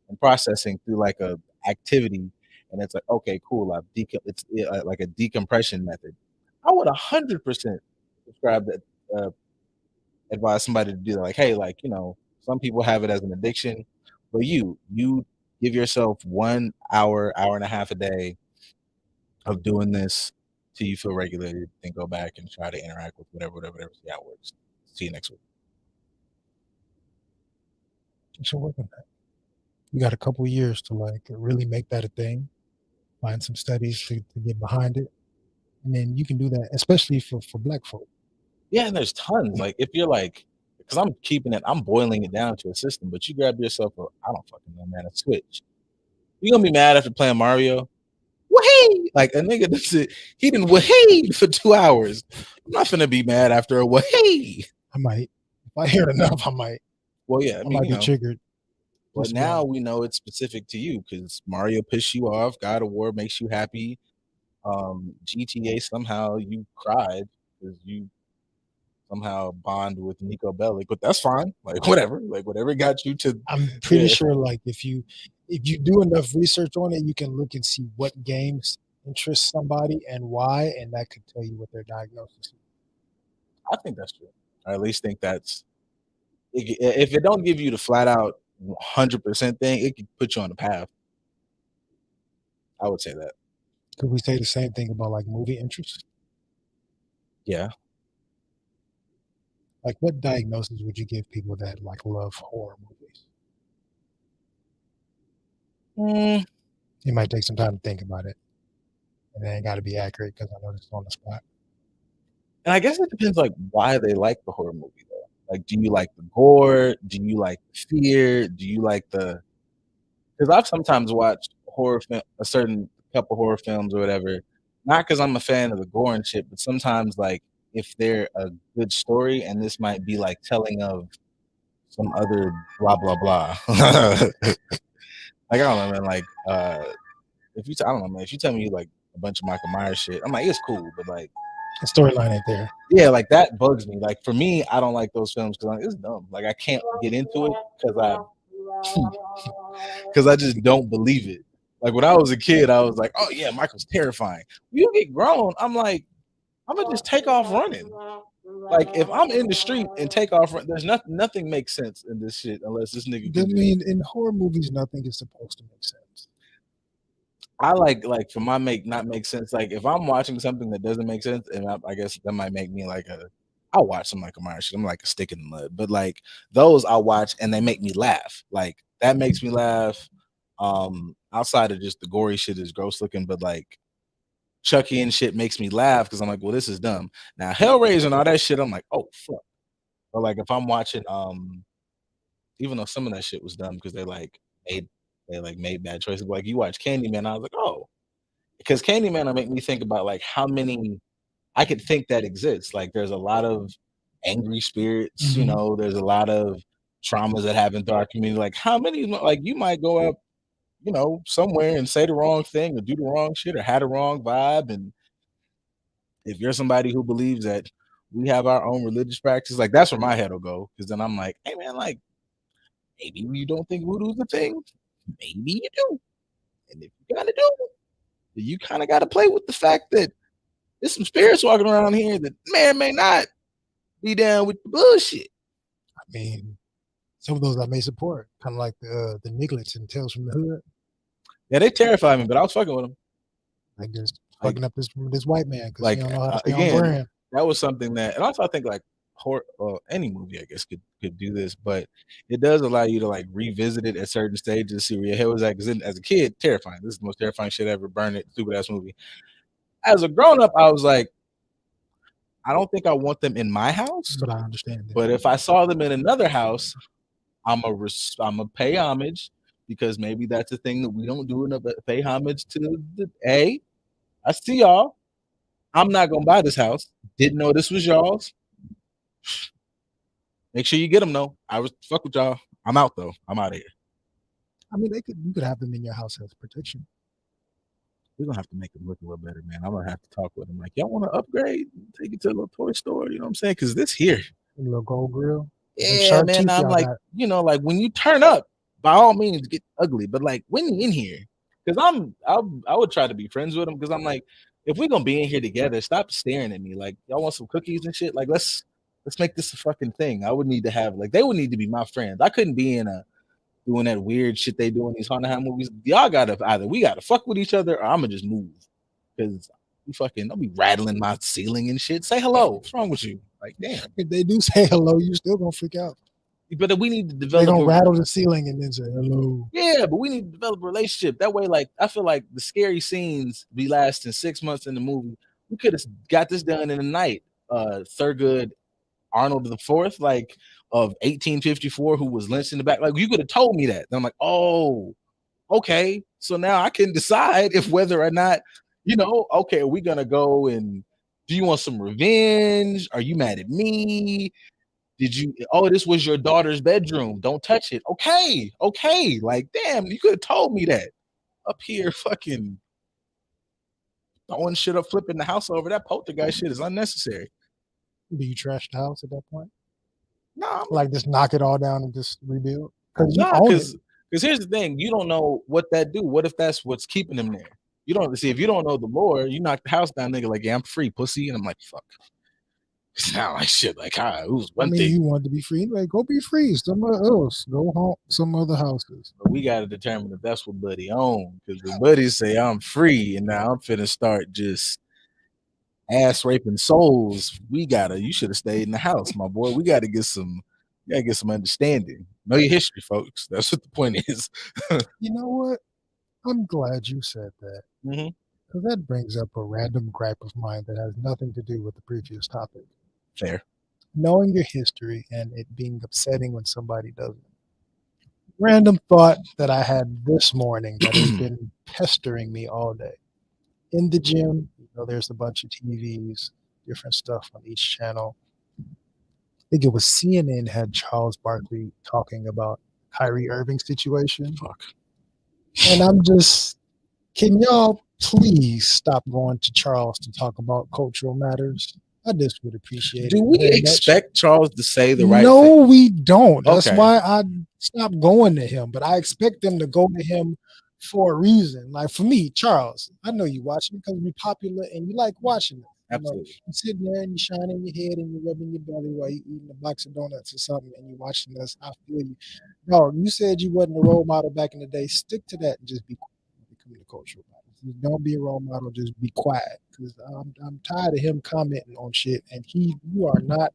and processing through like a activity. And it's like, okay, cool. It's like a decompression method. I would 100% subscribe that. Advise somebody to do that. Like, hey, like some people have it as an addiction, but you give yourself 1 hour, hour and a half a day of doing this till you feel regulated, then go back and try to interact with whatever, see how it works. See you next week. You should work on that. You got a couple years to like really make that a thing. Find some studies to get behind it, and then you can do that, especially for Black folk. Yeah, and there's tons. Like if you're like, because I'm boiling it down to a system, but you grab yourself I don't fucking know, man, a Switch. You gonna be mad after playing Mario? wahey, like a nigga does it. He didn't wahey for 2 hours. I'm not finna be mad after a wahey. I might. If I hear enough, I might. Well, yeah, I I mean, might you be know, triggered. but Just be now honest. we know it's specific to you because Mario pissed you off. God of War makes you happy. GTA somehow you cried because you somehow bond with Nico Bellic, but that's fine. Like whatever got you to. I'm pretty Yeah. sure, like, if you do enough research on it, you can look and see what games interest somebody and why, and that could tell you what their diagnosis is. I think that's true. I at least think that's if it don't give you the flat out 100% thing, it could put you on the path. I would say that. Could we say the same thing about like movie interests? Yeah. Like, what diagnosis would you give people that like love horror movies? You might take some time to think about it, and it ain't got to be accurate because I know this is on the spot. And I guess it depends like why they like the horror movie though. Like, do you like the gore? Do you like the fear? Do you like the? Because I've sometimes watched a certain couple horror films or whatever, not because I'm a fan of the gore and shit, but sometimes like if they're a good story and this might be like telling of some other blah blah blah. Like I don't know, man. Like if you I don't know, man. If you tell me like a bunch of Michael Myers shit, I'm like it's cool, but like The storyline ain't there. yeah, like that bugs me. Like for me, I don't like those films because it's dumb. Like I can't get into it because I just don't believe it. Like when I was a kid, I was like, oh yeah, Michael's terrifying. When you get grown, I'm like, I'm gonna just take off running. Like if I'm in the street and take off, there's nothing makes sense in this shit unless this nigga. I mean, in horror movies, nothing is supposed to make sense. I like for my not make sense. Like if I'm watching something that doesn't make sense, and I guess that might make me like I'll watch some Michael Myers shit. I'm like a stick in the mud, but like those I'll watch and they make me laugh. Like that makes me laugh. Outside of just the gory shit is gross looking, but like Chucky and shit makes me laugh because I'm like, well, this is dumb. Now Hellraiser and all that shit, I'm like, oh fuck. Or like if I'm watching, even though some of that shit was dumb because they made bad choices. Like you watch Candyman, I was like, oh, because Candyman will make me think about like how many I could think that exists. Like there's a lot of angry spirits, you know, there's a lot of traumas that happen through our community. Like how many like you might go up, you know, somewhere and say the wrong thing or do the wrong shit or had the wrong vibe. And if you're somebody who believes that we have our own religious practice, like that's where my head will go. Cause then I'm like, hey man, like maybe you don't think voodoo's a thing. Maybe you do. And if you gotta do it, you kind of gotta play with the fact that there's some spirits walking around here that may or may not be down with the bullshit. I mean, some of those I may support, kind of like the Niglets and Tales from the Hood. Yeah, they terrify me, but I was fucking with them. Like just fucking up this white man because like he don't know how to stay on again, brand. that was something that, and also I think like horror, any movie I guess could do this, but it does allow you to like revisit it at certain stages, see where your head was at. Because as a kid, terrifying. This is the most terrifying shit ever. Burn it, stupid ass movie. As a grown up, I was like, I don't think I want them in my house, But I understand that. but if I saw them in another house, I'm a pay homage because maybe that's a thing that we don't do enough. Pay homage to the A. I see y'all. I'm not gonna buy this house. Didn't know this was y'all's. Make sure you get them though. I was fuck with y'all. I'm out though. I'm out of here. I mean, you could have them in your house as protection. We're gonna have to make it look a little better, man. I'm gonna have to talk with them. Like, y'all want to upgrade? Take it to a little toy store. You know what I'm saying? Because this here, A little gold grill. yeah, man. I'm like, you know, like when you turn up, by all means, get ugly. But like when you in here, because I would try to be friends with them because I'm like, if we're gonna be in here together, stop staring at me. Like, y'all want some cookies and shit? Like, let's make this a fucking thing. I would need to have like they would need to be my friends. I couldn't be in doing that weird shit they do in these haunted house movies. Y'all gotta we gotta fuck with each other, or I'm gonna just move because you fucking I'll be rattling my ceiling and shit. Say hello. What's wrong with you? Like, damn. If they do say hello, you still gonna freak out. But we need to They're develop. gonna rattle the ceiling and then say hello. Yeah, but we need to develop a relationship. That way, like I feel like the scary scenes be lasting 6 months in the movie. We could have got this done in a night. Thurgood Arnold IV, like of 1854, who was lynched in the back. Like you could have told me that. And I'm like, oh, Okay, so now I can decide if whether or not, okay, are we gonna go and do you want some revenge? Are you mad at me? This was your daughter's bedroom. Don't touch it. Okay, okay. Like, damn, you could have told me that. Up here, fucking throwing shit up, flipping the house over. That poltergeist shit is unnecessary. Do you trash the house at that point? No, Like just knock it all down and just rebuild? Because you no, own it. because here's the thing: you don't know what that do. What if that's what's keeping him there? You don't see if you don't know the lore. You knock the house down, nigga. Like, yeah, I'm free, pussy, and I'm like, fuck. It's not like shit. Like, it was I one mean, thing. you want to be free. Like, go be free somewhere else. Go home, some other houses. But we got to determine if that's what Buddy own. Because the buddies say I'm free, and now I'm finna start just ass raping souls. You should have stayed in the house, my boy. We got to get some understanding. Know your history, folks. That's what the point is. You know what? I'm glad you said that. Mhm. Because that brings up a random gripe of mine that has nothing to do with the previous topic. Fair. Knowing your history and it being upsetting when somebody doesn't. Random thought that I had this morning that has been pestering me all day. In the gym, there's a bunch of TVs, different stuff on each channel. I think it was CNN had Charles Barkley talking about Kyrie Irving's situation. Fuck. And I'm just, can y'all please stop going to Charles to talk about cultural matters? I just would appreciate Do it. we very much. expect Charles to say the right No, thing? we don't. That's Okay. why I stopped going to him. But I expect them to go to him for a reason. Like for me, Charles, I know you watching because you're popular and you like watching it. Absolutely. You're sitting there and you're shining your head and you're rubbing your belly while you're eating a box of donuts or something and you're watching us. I feel you. No, you said you wasn't a role model back in the day. Stick to that and just be quiet. Become the cultural model. Don't be a role model. Just be quiet because I'm tired of him commenting on shit. And you are not.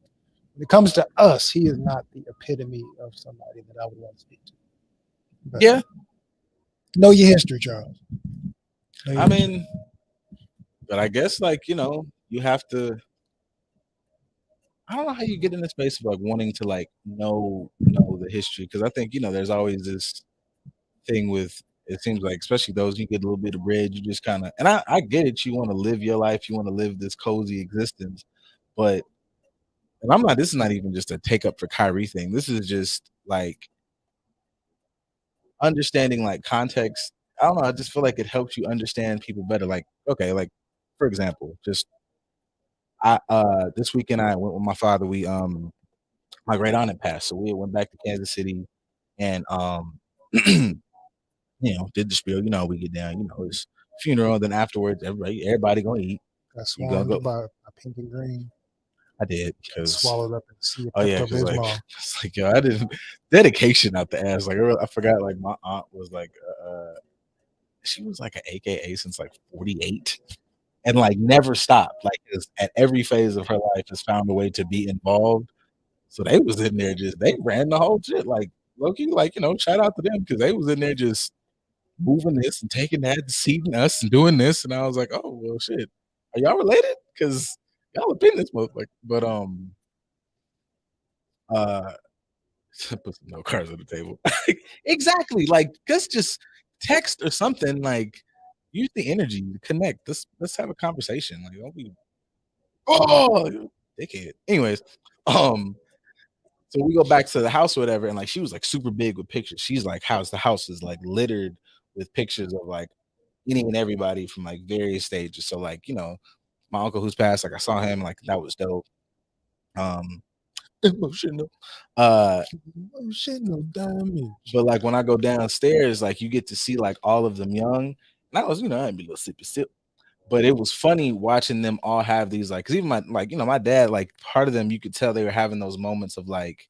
When it comes to us, he is not the epitome of somebody that I would want to speak to. But Yeah. know your history, Charles. I mean, but I guess you have to. I don't know how you get in the space of like wanting to like know the history because I think there's always this thing with it seems like especially those you get a little bit of bread you just kind of and I get it you want to live your life you want to live this cozy existence but and I'm not this is not even just a take up for Kyrie thing this is just like understanding like context I don't know I just feel like it helps you understand people better like okay like for example just I this weekend I went with my father we my great aunt had passed so we went back to Kansas City and did the spiel. We get down. It's funeral. Then afterwards, everybody gonna eat. got You gonna swarmed go? by a pink and green. I did because Swallowed up in the sea of oh yeah, Pepto because like Bismol. it's like yo, I didn't dedication out the ass. Like I forgot. Like my aunt was like, she was like an AKA since like 48, and like never stopped. Like at every phase of her life has found a way to be involved. So they was in there just they ran the whole shit. Like Loki, like shout out to them because they was in there just moving this and taking that and seating us and doing this. And I was like, oh well shit. Are y'all related? Cause y'all have been this motherfucker. But uh put some no cards on the table. Exactly. Like just text or something. Like use the energy to connect. Let's have a conversation. Like don't be dickhead. Anyways, so we go back to the house or whatever, and like she was like super big with pictures. She's like, the house is like littered with pictures of like any and everybody from like various stages. So like, my uncle who's passed, like I saw him, like that was dope. Emotional. Emotional damage. But like when I go downstairs, like you get to see like all of them young. And I was, I'd be a little sippy sip. But it was funny watching them all have these like, cause even my like, my dad, like part of them, you could tell they were having those moments of like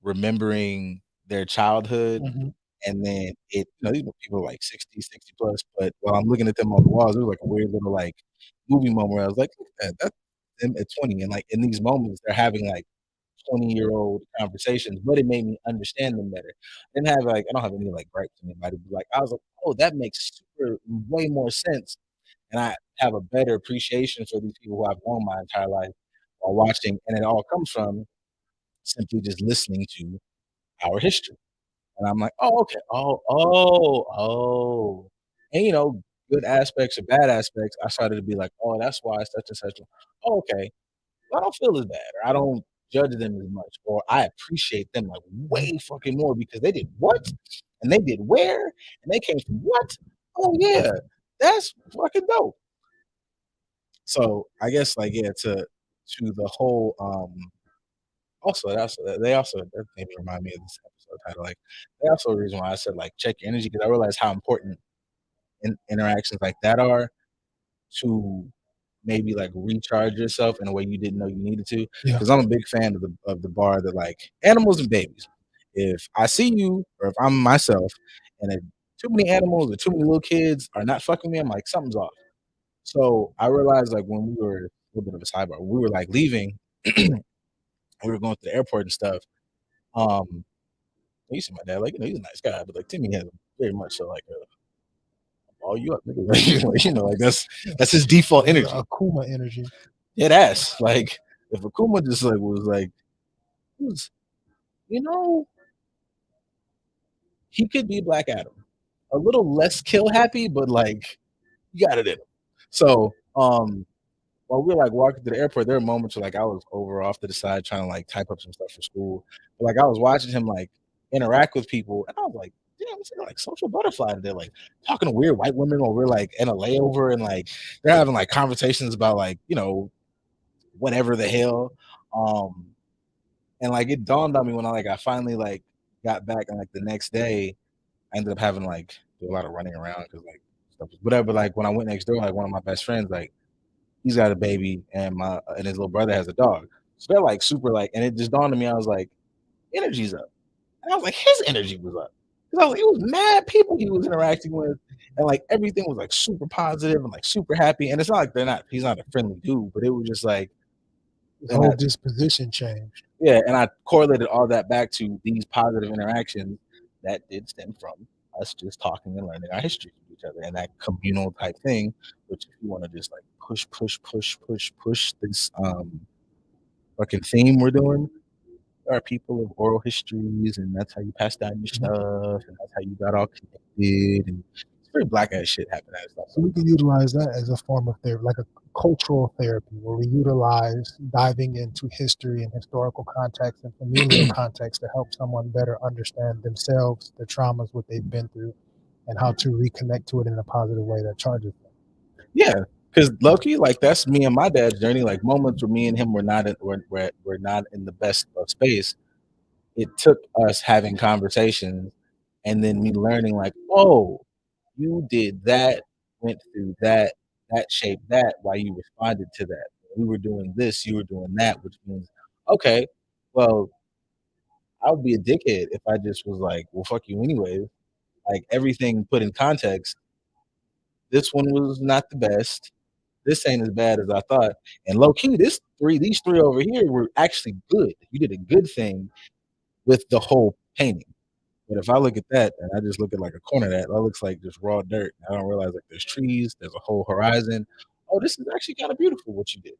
remembering their childhood. Mhm. And then these people are like 60 plus, but while I'm looking at them on the walls, it was like a weird little like movie moment where I was like, look at that, that's them at 20. And like in these moments, they're having like 20-year-old conversations, but it made me understand them better. I don't have any like gripes with anybody, but like I was like, oh, that makes way more sense. And I have a better appreciation for these people who I've known my entire life while watching. And it all comes from simply just listening to our history. And I'm like, oh, okay. And good aspects or bad aspects, I started to be like, oh, that's why such and such. Oh, okay. Well, I don't feel as bad, or I don't judge them as much, or I appreciate them like way fucking more because they did what? And they did where? And they came from what? Oh yeah, that's fucking dope. So I guess like yeah, to the whole also that made me remind me of this episode title. Like they also the reason why I said like check your energy because I realized how important interactions like that are to maybe like recharge yourself in a way you didn't know you needed to. Yeah. Because I'm a big fan of the bar that like animals and babies. If I see you or if I'm myself and if too many animals or too many little kids are not fucking me, I'm like something's off. So I realized like when we were a little bit of a sidebar, we were like leaving, we were going to the airport and stuff. You see my dad, like he's a nice guy, but like Timmy has very much so like all you up, nigga. Like that's his default energy. Akuma energy. Dead ass. Like if Akuma just like was like, he could be Black Adam, a little less kill happy, but like you got it in him. So while we were like walking to the airport, there were moments where like I was over off to the side trying to like type up some stuff for school. But, like I was watching him like interact with people, and I was like, damn, it's like social butterfly. And they're like talking to weird white women while we're like in a layover, and like they're having like conversations about like whatever the hell. And like it dawned on me when I finally like got back, and like the next day I ended up having like do a lot of running around because like stuff was whatever. Like when I went next door, like one of my best friends, like he's got a baby and his little brother has a dog. So they're like super like, and it just dawned on me, I was like, energy's up. And I was like, his energy was up. Because I was like, it was mad people he was interacting with. And like everything was like super positive and like super happy. And it's not like he's not a friendly dude, but it was just like his whole disposition changed. Yeah, and I correlated all that back to these positive interactions that did stem from us just talking and learning our history from each other and that communal type thing, which if you want to just like push this fucking theme we're doing, there are people of oral histories and that's how you pass down your stuff and that's how you got all connected and it's very Black ass shit happening. So we can utilize that as a form of therapy, like a cultural therapy, where we utilize diving into history and historical context and familial context to help someone better understand themselves, their traumas, what they've been through, and how to reconnect to it in a positive way that charges them. Yeah, because low-key, like that's me and my dad's journey. Like moments where me and him were not in the best of space. It took us having conversations and then me learning like, oh, you did that, went through that shaped that, why you responded to that. We were doing this, you were doing that, which means, okay, well, I would be a dickhead if I just was like, well, fuck you anyway. Like everything put in context, this one was not the best. This ain't as bad as I thought. And low key, these three over here were actually good. You did a good thing with the whole painting. But if I look at that and I just look at like a corner of that, that looks like just raw dirt. I don't realize like there's trees, there's a whole horizon. Oh, this is actually kind of beautiful what you did.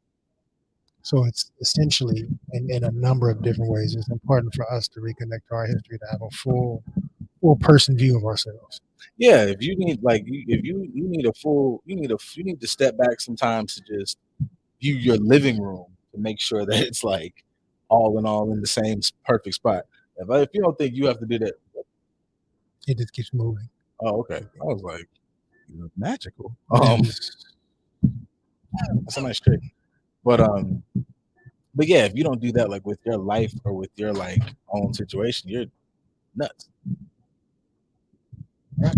So it's essentially in a number of different ways. It's important for us to reconnect to our history, to have a full person view of ourselves. Yeah, if you need like if you need a full you need to step back sometimes to just view your living room to make sure that it's like all in all in the same perfect spot. If you don't think you have to do that, it just keeps moving. Oh, okay. I was like, you look magical. That's a nice trick. But yeah, if you don't do that like with your life or with your like own situation, you're nuts. Right.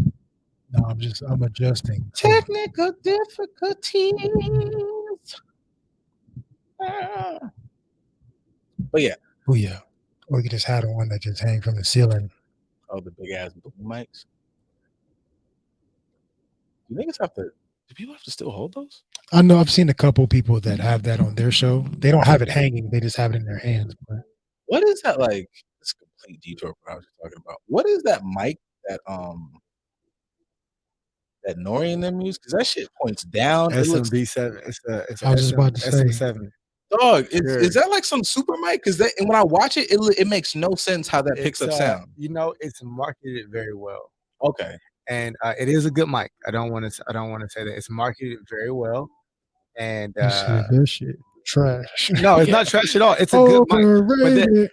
No, I'm adjusting. Technical difficulties. But yeah. Oh yeah. Or you just had one that just hang from the ceiling. Oh, the big ass mics. Do people have to still hold those? I know I've seen a couple people that have that on their show. They don't have it hanging, they just have it in their hands. But what is that like? It's a complete detour from what I was talking about. What is that mic that Nori and them use? Because that shit points down. SMB7. It's I was just about to say SM7. Dog, Sure. is that like some super mic? Because and when I watch it, it makes no sense how that picks up sound. You know, it's marketed very well, Okay. and it is a good mic. I don't want to say that it's marketed very well, and You said this shit trash. no, it's Yeah. not trash at all. It's a good mic. Overrated.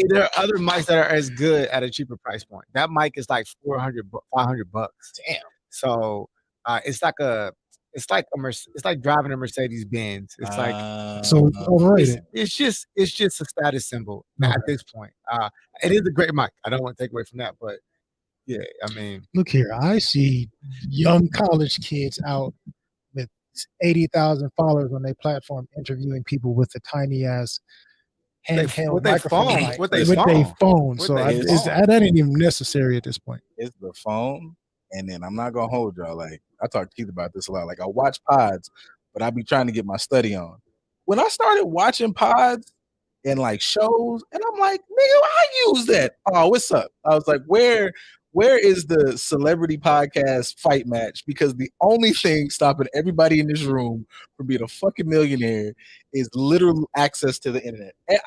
There are other mics that are as good at a cheaper price point. That mic is like $400, $500. Damn. So it's like it's like driving a Mercedes Benz. It's like So it's overrated. it's just a status symbol at this point. It is a great mic. I don't want to take away from that, but yeah, I mean, Look here, I see young college kids out with 80,000 followers on their platform interviewing people with a tiny ass handheld with their microphone phone, mic with their phone. With So their that ain't even necessary at this point. It's the phone, and then I'm not gonna hold y'all. Like I talk to Keith about this a lot. Like I watch pods, but I be trying to get my study on. When I started watching pods and like shows, and I'm like, nigga, I use that. Oh, what's up? I was like, where is the celebrity podcast fight match? Because the only thing stopping everybody in this room from being a fucking millionaire is literal access to the internet. And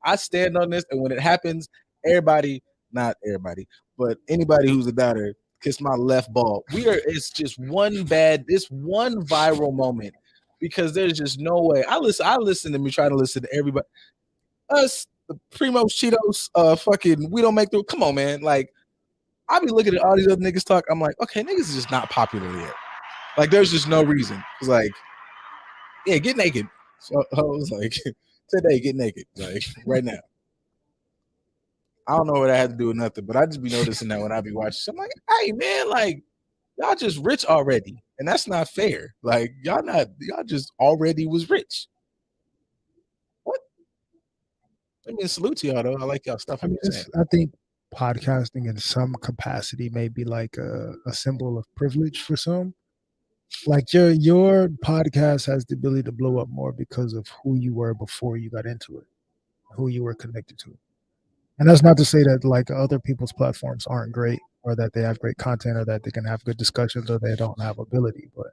I stand on this, and when it happens, everybody, not everybody, but anybody who's a doubter, kiss my left ball. It's just one viral moment because there's just no way. I listen to me try to listen to everybody. Us, the Primos Cheetos, fucking, we don't make the. Come on, man. Like, I be looking at all these other niggas talk. I'm like, okay, niggas is just not popular yet. Like, there's just no reason. It's like, yeah, get naked. So I was like, today, get naked. Like, right now. I don't know what I had to do with nothing, but I just be noticing that when I be watching. So I'm like, hey, man, like, y'all just rich already. And that's not fair. Like, y'all just already was rich. What? I mean, salute to y'all, though. I like y'all stuff. I mean, I think podcasting in some capacity may be like a symbol of privilege for some. Like your podcast has the ability to blow up more because of who you were before you got into it, who you were connected to. And that's not to say that like other people's platforms aren't great or that they have great content or that they can have good discussions or they don't have ability. But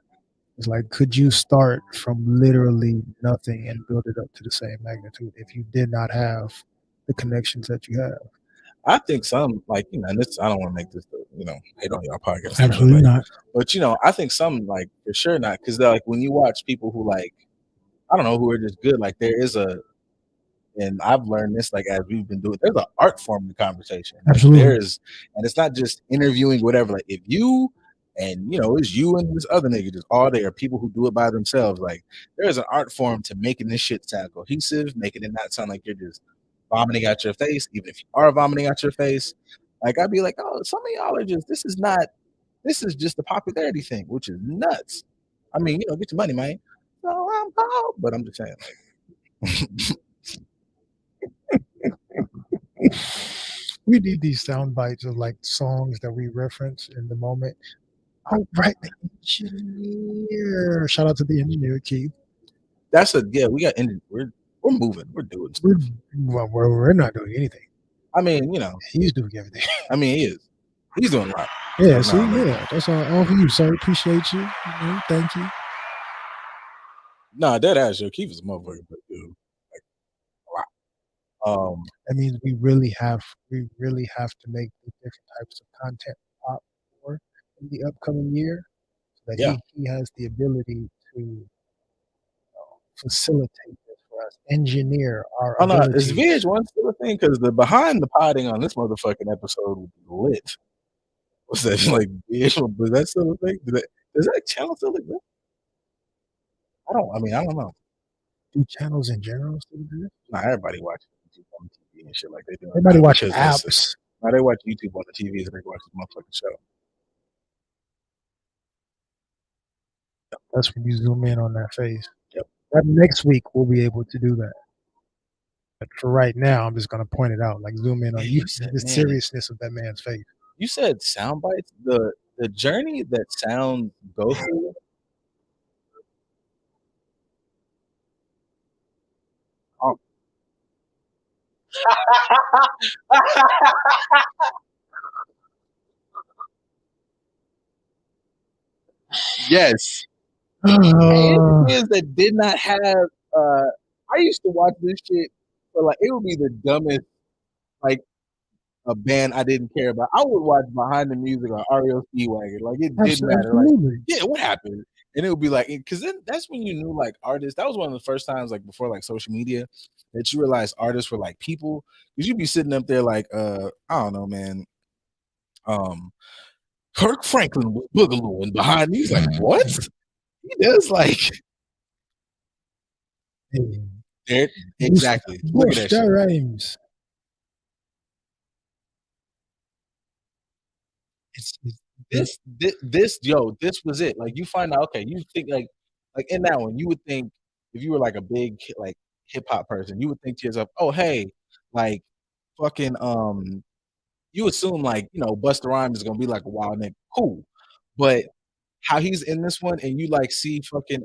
it's like, could you start from literally nothing and build it up to the same magnitude if you did not have the connections that you have? I think some, like, you know, and this, I don't want to make this, you know, hate on y'all podcast. Absolutely not. But, you know, I think some, like, for sure not. Because, like, when you watch people who, like, I don't know, who are just good, like, there is and I've learned this, like, as we've been doing, there's an art form in the conversation. Like, Absolutely. And it's not just interviewing, whatever. Like, if you, and, you know, it's you and this other nigga just all there, people who do it by themselves. Like, there's an art form to making this shit sound cohesive, making it not sound like you're just vomiting out your face, even if you are vomiting out your face. Like, I'd be like, oh, some of y'all are just, this is just a popularity thing, which is nuts. I mean, you know, get your money, man. So I'm cold, but I'm just saying, like, we need these sound bites of like songs that we reference in the moment. Oh, right, the engineer. Shout out to the engineer, Keith. we got we're moving, we're doing stuff. We're not doing anything. I mean, you know, he's doing everything. I mean, he's doing a lot. Yeah, see, that's all for you, sir. Appreciate you. Thank you. Nah, dead ass, yo, Keith is a motherfucker, but dude, like, wow. That means we really have to make the different types of content pop for in the upcoming year, so that he has the ability to facilitate this for us, engineer our. Oh no, is VH1 still a thing? Because the behind the potting on this motherfucking episode would be lit. What's that like? VH1? Was that still a thing? Does that channel still exist? I don't know. Do channels in general still exist? Nah, everybody watches YouTube on TV and shit like they do. Everybody watches apps. Now they watch YouTube on the TV so they can watch this motherfucking show. That's when you zoom in on that face. Yep. That next week we'll be able to do that. But for right now, I'm just gonna point it out, like zoom in on the seriousness of that man's face. You said sound bites. The journey that sound go through. Yes. Kids that did not have I used to watch this shit, but like it would be the dumbest, like a band I didn't care about. I would watch Behind the Music or REO Speedwagon. Like it didn't matter. Like, Absolutely. yeah, what happened? And it would be like, because then that's when you knew like artists. That was one of the first times, like before like social media, that you realized artists were like people. Because you'd be sitting up there like, I don't know, man. Kirk Franklin was boogaloo and behind me. He's like, what? He does like Hey, there exactly. Look at that that shit. rhymes. It's This was it. Like you find out, okay, you think like in that one, you would think if you were like a big like hip hop person, you would think to yourself, oh hey, like fucking you assume like, Busta Rhymes is gonna be like a wild nigga. Cool. But how he's in this one and you like see fucking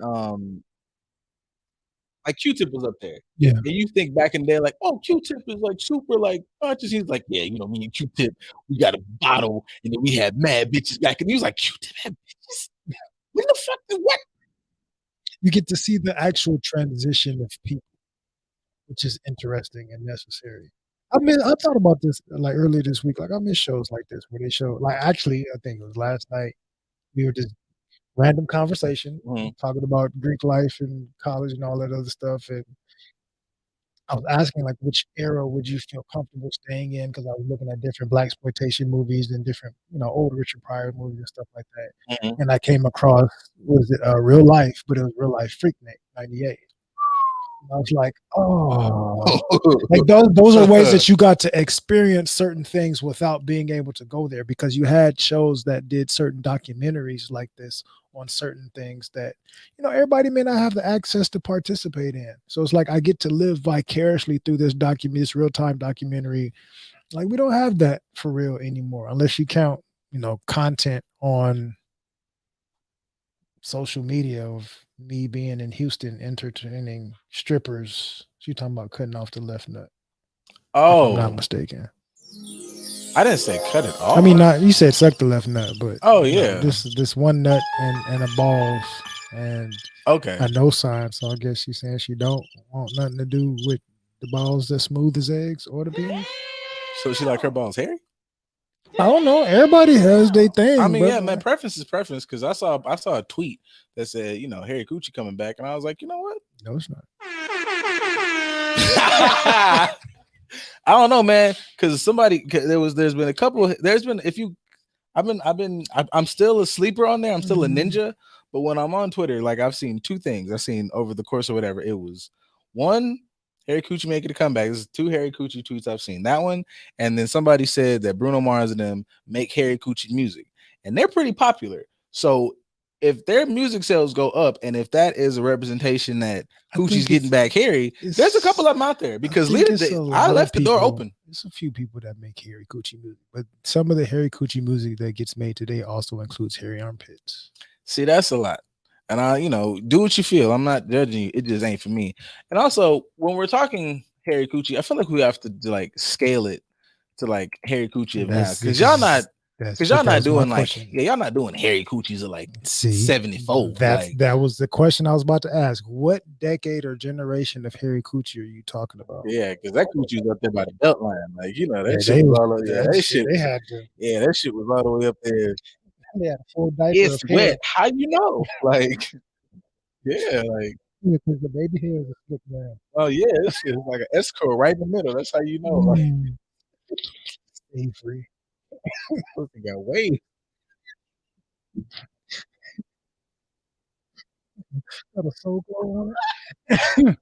like Q-Tip was up there. Yeah. And you think back in there like, oh, Q-Tip is like super like conscious. He's like, yeah, me and Q-Tip, we got a bottle, and then we had mad bitches back. And he was like, Q-Tip had bitches? When the fuck did what? You get to see the actual transition of people, which is interesting and necessary. I thought about this like earlier this week. Like I miss shows like this where they show like actually I think it was last night we were just random conversation talking about Greek life and college and all that other stuff. And I was asking like which era would you feel comfortable staying in because I was looking at different blaxploitation movies and different old Richard Pryor movies and stuff like that. And I came across was it Real Life, but it was Real Life Freaknik '98. I was like, oh, like those are ways that you got to experience certain things without being able to go there because you had shows that did certain documentaries like this on certain things that everybody may not have the access to participate in. So it's like I get to live vicariously through this real-time documentary. Like we don't have that for real anymore unless you count content on social media of me being in Houston entertaining strippers. She talking about cutting off the left nut. If I'm not mistaken. I didn't say cut it off. I mean, not you said suck the left nut, but yeah, this one nut and a balls and okay, a no sign. So I guess she's saying she don't want nothing to do with the balls that smooth as eggs or the beans. So she like her balls hairy? I don't know. Everybody has their thing. I mean, yeah, man, preference is preference. Because I saw a tweet that said, Harry Coochie coming back, and I was like, you know what? No, it's not. I don't know, man. Because there's been a couple. I'm still a sleeper on there. I'm still a ninja. But when I'm on Twitter, like I've seen two things. I've seen over the course of whatever it was. One, Harry Coochie making a comeback. This is two Harry Coochie tweets I've seen. That one, and then somebody said that Bruno Mars and them make Harry Coochie music, and they're pretty popular. So if their music sales go up, and if that is a representation that Coochie's getting back hairy, there's a couple of them out there because I left the door open. There's a few people that make Harry Coochie music, but some of the Harry Coochie music that gets made today also includes hairy armpits. See, that's a lot. And I, do what you feel. I'm not judging you. It just ain't for me. And also, when we're talking Harry Coochie, I feel like we have to like scale it to like Harry Coochie of now, because y'all not doing like y'all not doing Harry Coochies of like 74. That was the question I was about to ask. What decade or generation of Harry Coochie are you talking about? Yeah, because that Coochie was up there by the belt line. Like that shit was all over. Yeah, that shit. They had to. Yeah, that shit was all the way up there. They had a full diaper. It's wet. How you know? Like, yeah, like. Yeah, because the baby hair is a slip down. Oh yeah, this shit is like an escrow right in the middle. That's how you know. Like, stay free. Pussy got waves. Got a soul glow on it.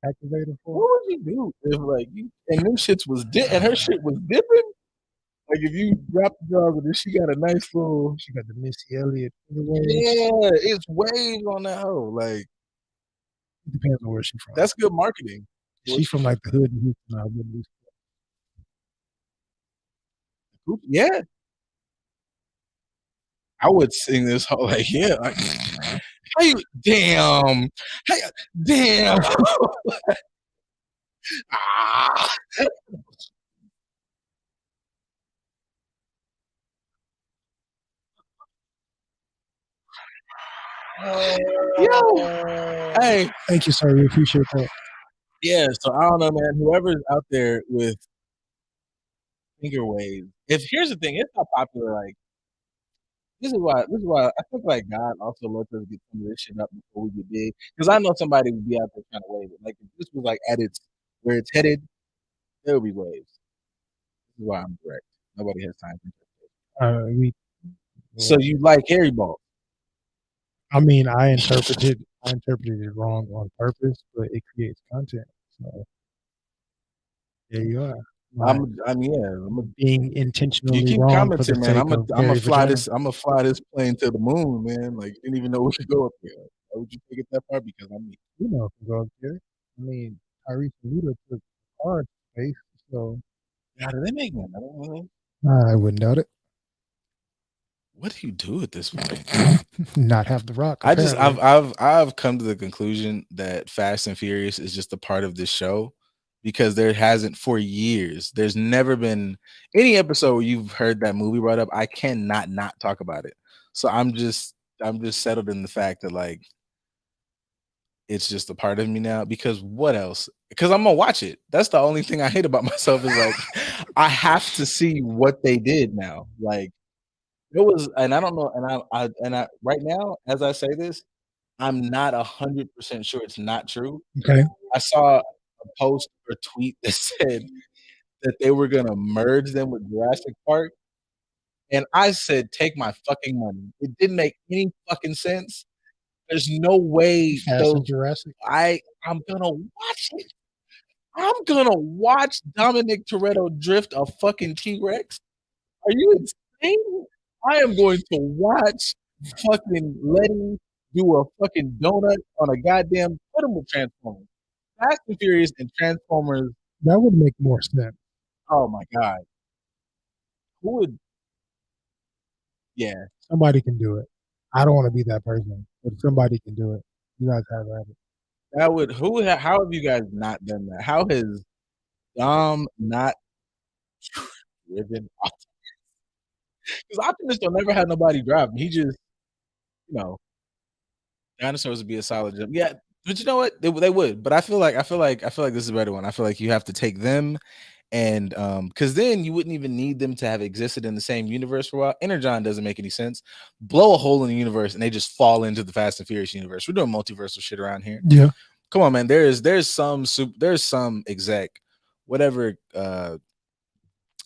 Activated for. What would you do if like and them shits was and her shit was dipping? Like if you drop the dog and then she got a nice little. She got the Missy Elliott. Yeah, it's waves on that hoe. Like it depends on where she's from. That's good marketing. She's from like the hood in Houston. Yeah. I would sing this whole like, yeah, like, hey, damn, hey, damn. Ah. Yo, hey, Thank you, sir. We appreciate that. yeah. So I don't know, man. Whoever's out there with finger waves. If here's the thing, it's not popular. Like this is why I think like God also lets us get some of this shit up before we get big. Because I know somebody would be out there trying to wave it. Like if this was like at its where it's headed, there would be waves. This is why I'm correct. Nobody has time for that. We, So you like Harry Ball? I mean, I interpreted it wrong on purpose, but it creates content. So there you are. Like, I mean, yeah. being You intentionally keep wrong for the commenting, man. sake I'm of gonna hairy fly vagina. this. I'm gonna fly this plane to the moon, man. Like you didn't even know we could go up there. Why would you take it that far? Because I mean, You know, if you go up there. I mean, Tyrese Luda took hard space, so how do they make one? I don't know. I wouldn't doubt it. What do you do at this point? Not have the rock. I've Apparently. I've come to the conclusion that Fast and Furious is just a part of this show because there hasn't for years. There's never been any episode where you've heard that movie brought up. I cannot not talk about it. So I'm just settled in the fact that like it's just a part of me now because what else? Because I'm gonna watch it. That's the only thing I hate about myself is like I have to see what they did now. Like it was, and I don't know, and I right now, as I say this, I'm not 100% sure it's not true. Okay. I saw a post or tweet that said that they were gonna merge them with Jurassic Park, and I said, "Take my fucking money." It didn't make any fucking sense. There's no way Fast those and Jurassic. I'm gonna watch it. I'm gonna watch Dominic Toretto drift a fucking T-Rex. Are you insane? I am going to watch fucking Letty do a fucking donut on a goddamn put him with Transformers. Fast and Furious and Transformers. That would make more sense. Oh my god. Who would yeah. Somebody can do it. I don't want to be that person, but somebody can do it. You guys have at it. That would how have you guys not done that? How has Dom not driven because Optimus don't never have nobody drive him. He just, you know, dinosaurs would be a solid jump. Yeah, but you know what? They would. But I feel like this is a better one. I feel like you have to take them and because then you wouldn't even need them to have existed in the same universe for a while. Energon doesn't make any sense. Blow a hole in the universe and they just fall into the Fast and Furious universe. We're doing multiversal shit around here. Yeah. Come on, man. There's some exec, whatever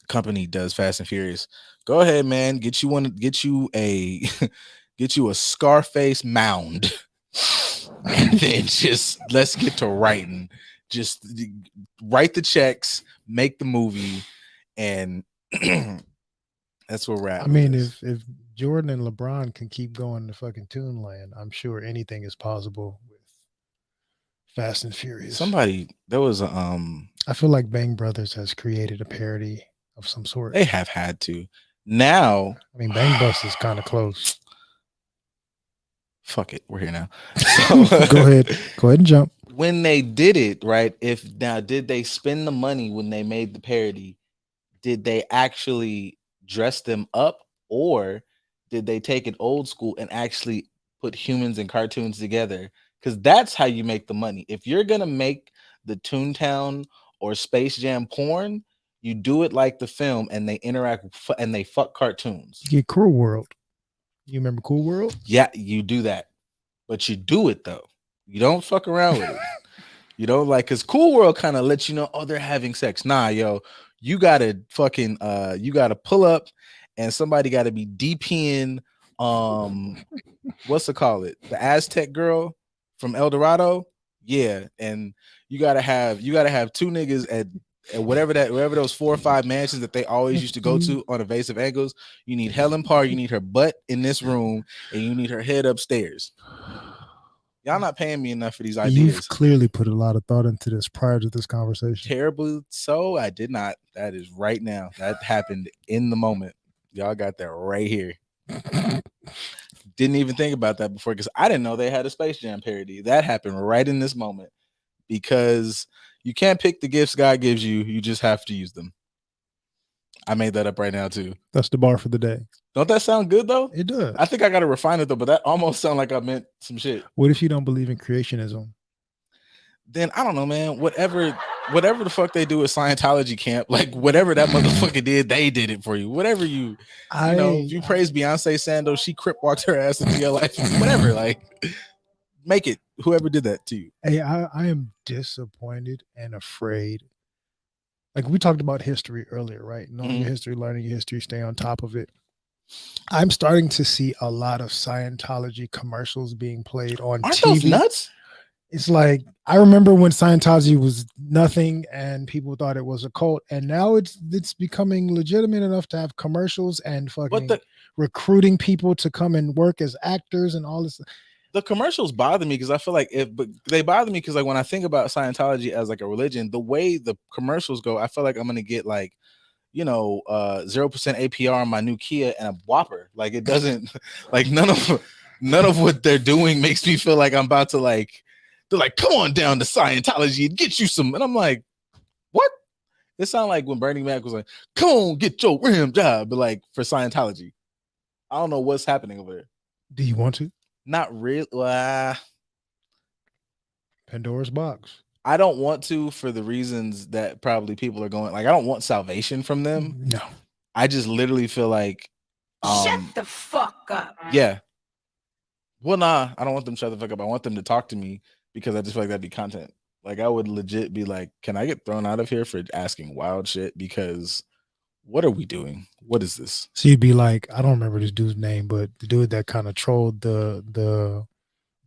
company does Fast and Furious. Go ahead, man. Get you a get you a Scarface mound. And then just let's get to writing. Just write the checks, make the movie, and that's where we're at. I mean, if Jordan and LeBron can keep going to fucking Toonland, I'm sure anything is possible with Fast and Furious. There was a I feel like Bang Brothers has created a parody of some sort. They have had to. Now, I mean, Bang Bus is kind of close. Fuck it, we're here now. So, go ahead and jump. When they did it, right? Did they spend the money when they made the parody? Did they actually dress them up, or did they take it old school and actually put humans and cartoons together? Because that's how you make the money. If you're gonna make the Toontown or Space Jam porn, you do it like the film, and they interact and they fuck cartoons. You get Cool World. You remember Cool World? Yeah, you do that, but you do it though. You don't fuck around with it. You don't because Cool World kind of lets you know, oh, they're having sex. Nah, yo, you gotta fucking you gotta pull up, and somebody gotta be DPing what's it call it? The Aztec girl from El Dorado. Yeah, and you gotta have two niggas at whatever those 4 or 5 mansions that they always used to go to on evasive angles. You need Helen Parr, you need her butt in this room, and you need her head upstairs. Y'all not paying me enough for these ideas. You've clearly put a lot of thought into this prior to this conversation. Terribly so. I did not. That is right now. That happened in the moment. Y'all got that right here. Didn't even think about that before because I didn't know they had a Space Jam parody. That happened right in this moment because you can't pick the gifts God gives you. You just have to use them. I made that up right now too. That's the bar for the day. Don't that sound good though? It does. I think I gotta refine it though, but that almost sound like I meant some shit. What if you don't believe in creationism? Then I don't know, man. Whatever the fuck they do at Scientology camp, like whatever that motherfucker did, they did it for you. Whatever you know, if you praise Beyonce Sandos, she crip walked her ass into your life. Whatever, like make it. Whoever did that to you. Hey, I am disappointed and afraid. Like we talked about history earlier, right? Knowing your history, learning your history, stay on top of it. I'm starting to see a lot of Scientology commercials being played on Aren't TV. those nuts? It's like I remember when Scientology was nothing and people thought it was a cult, and now it's becoming legitimate enough to have commercials and fucking recruiting people to come and work as actors and all this. The commercials bother me because I feel like they bother me because like when I think about Scientology as like a religion, the way the commercials go, I feel like I'm gonna get like 0% APR on my new Kia and a Whopper. Like it doesn't like none of what they're doing makes me feel like I'm about to like. They're like, come on down to Scientology and get you some. And I'm like, what? It sounded like when Bernie Mac was like, come on, get your rim job. But like for Scientology, I don't know what's happening over there. Do you want to? Not really. Pandora's box. I don't want to for the reasons that probably people are going. Like, I don't want salvation from them. No. I just literally feel like. Shut the fuck up. Yeah. Well, nah, I don't want them to shut the fuck up. I want them to talk to me. Because I just feel like that'd be content. Like I would legit be like, can I get thrown out of here for asking wild shit? Because what are we doing? What is this? So you'd be like, I don't remember this dude's name, but the dude that kind of trolled the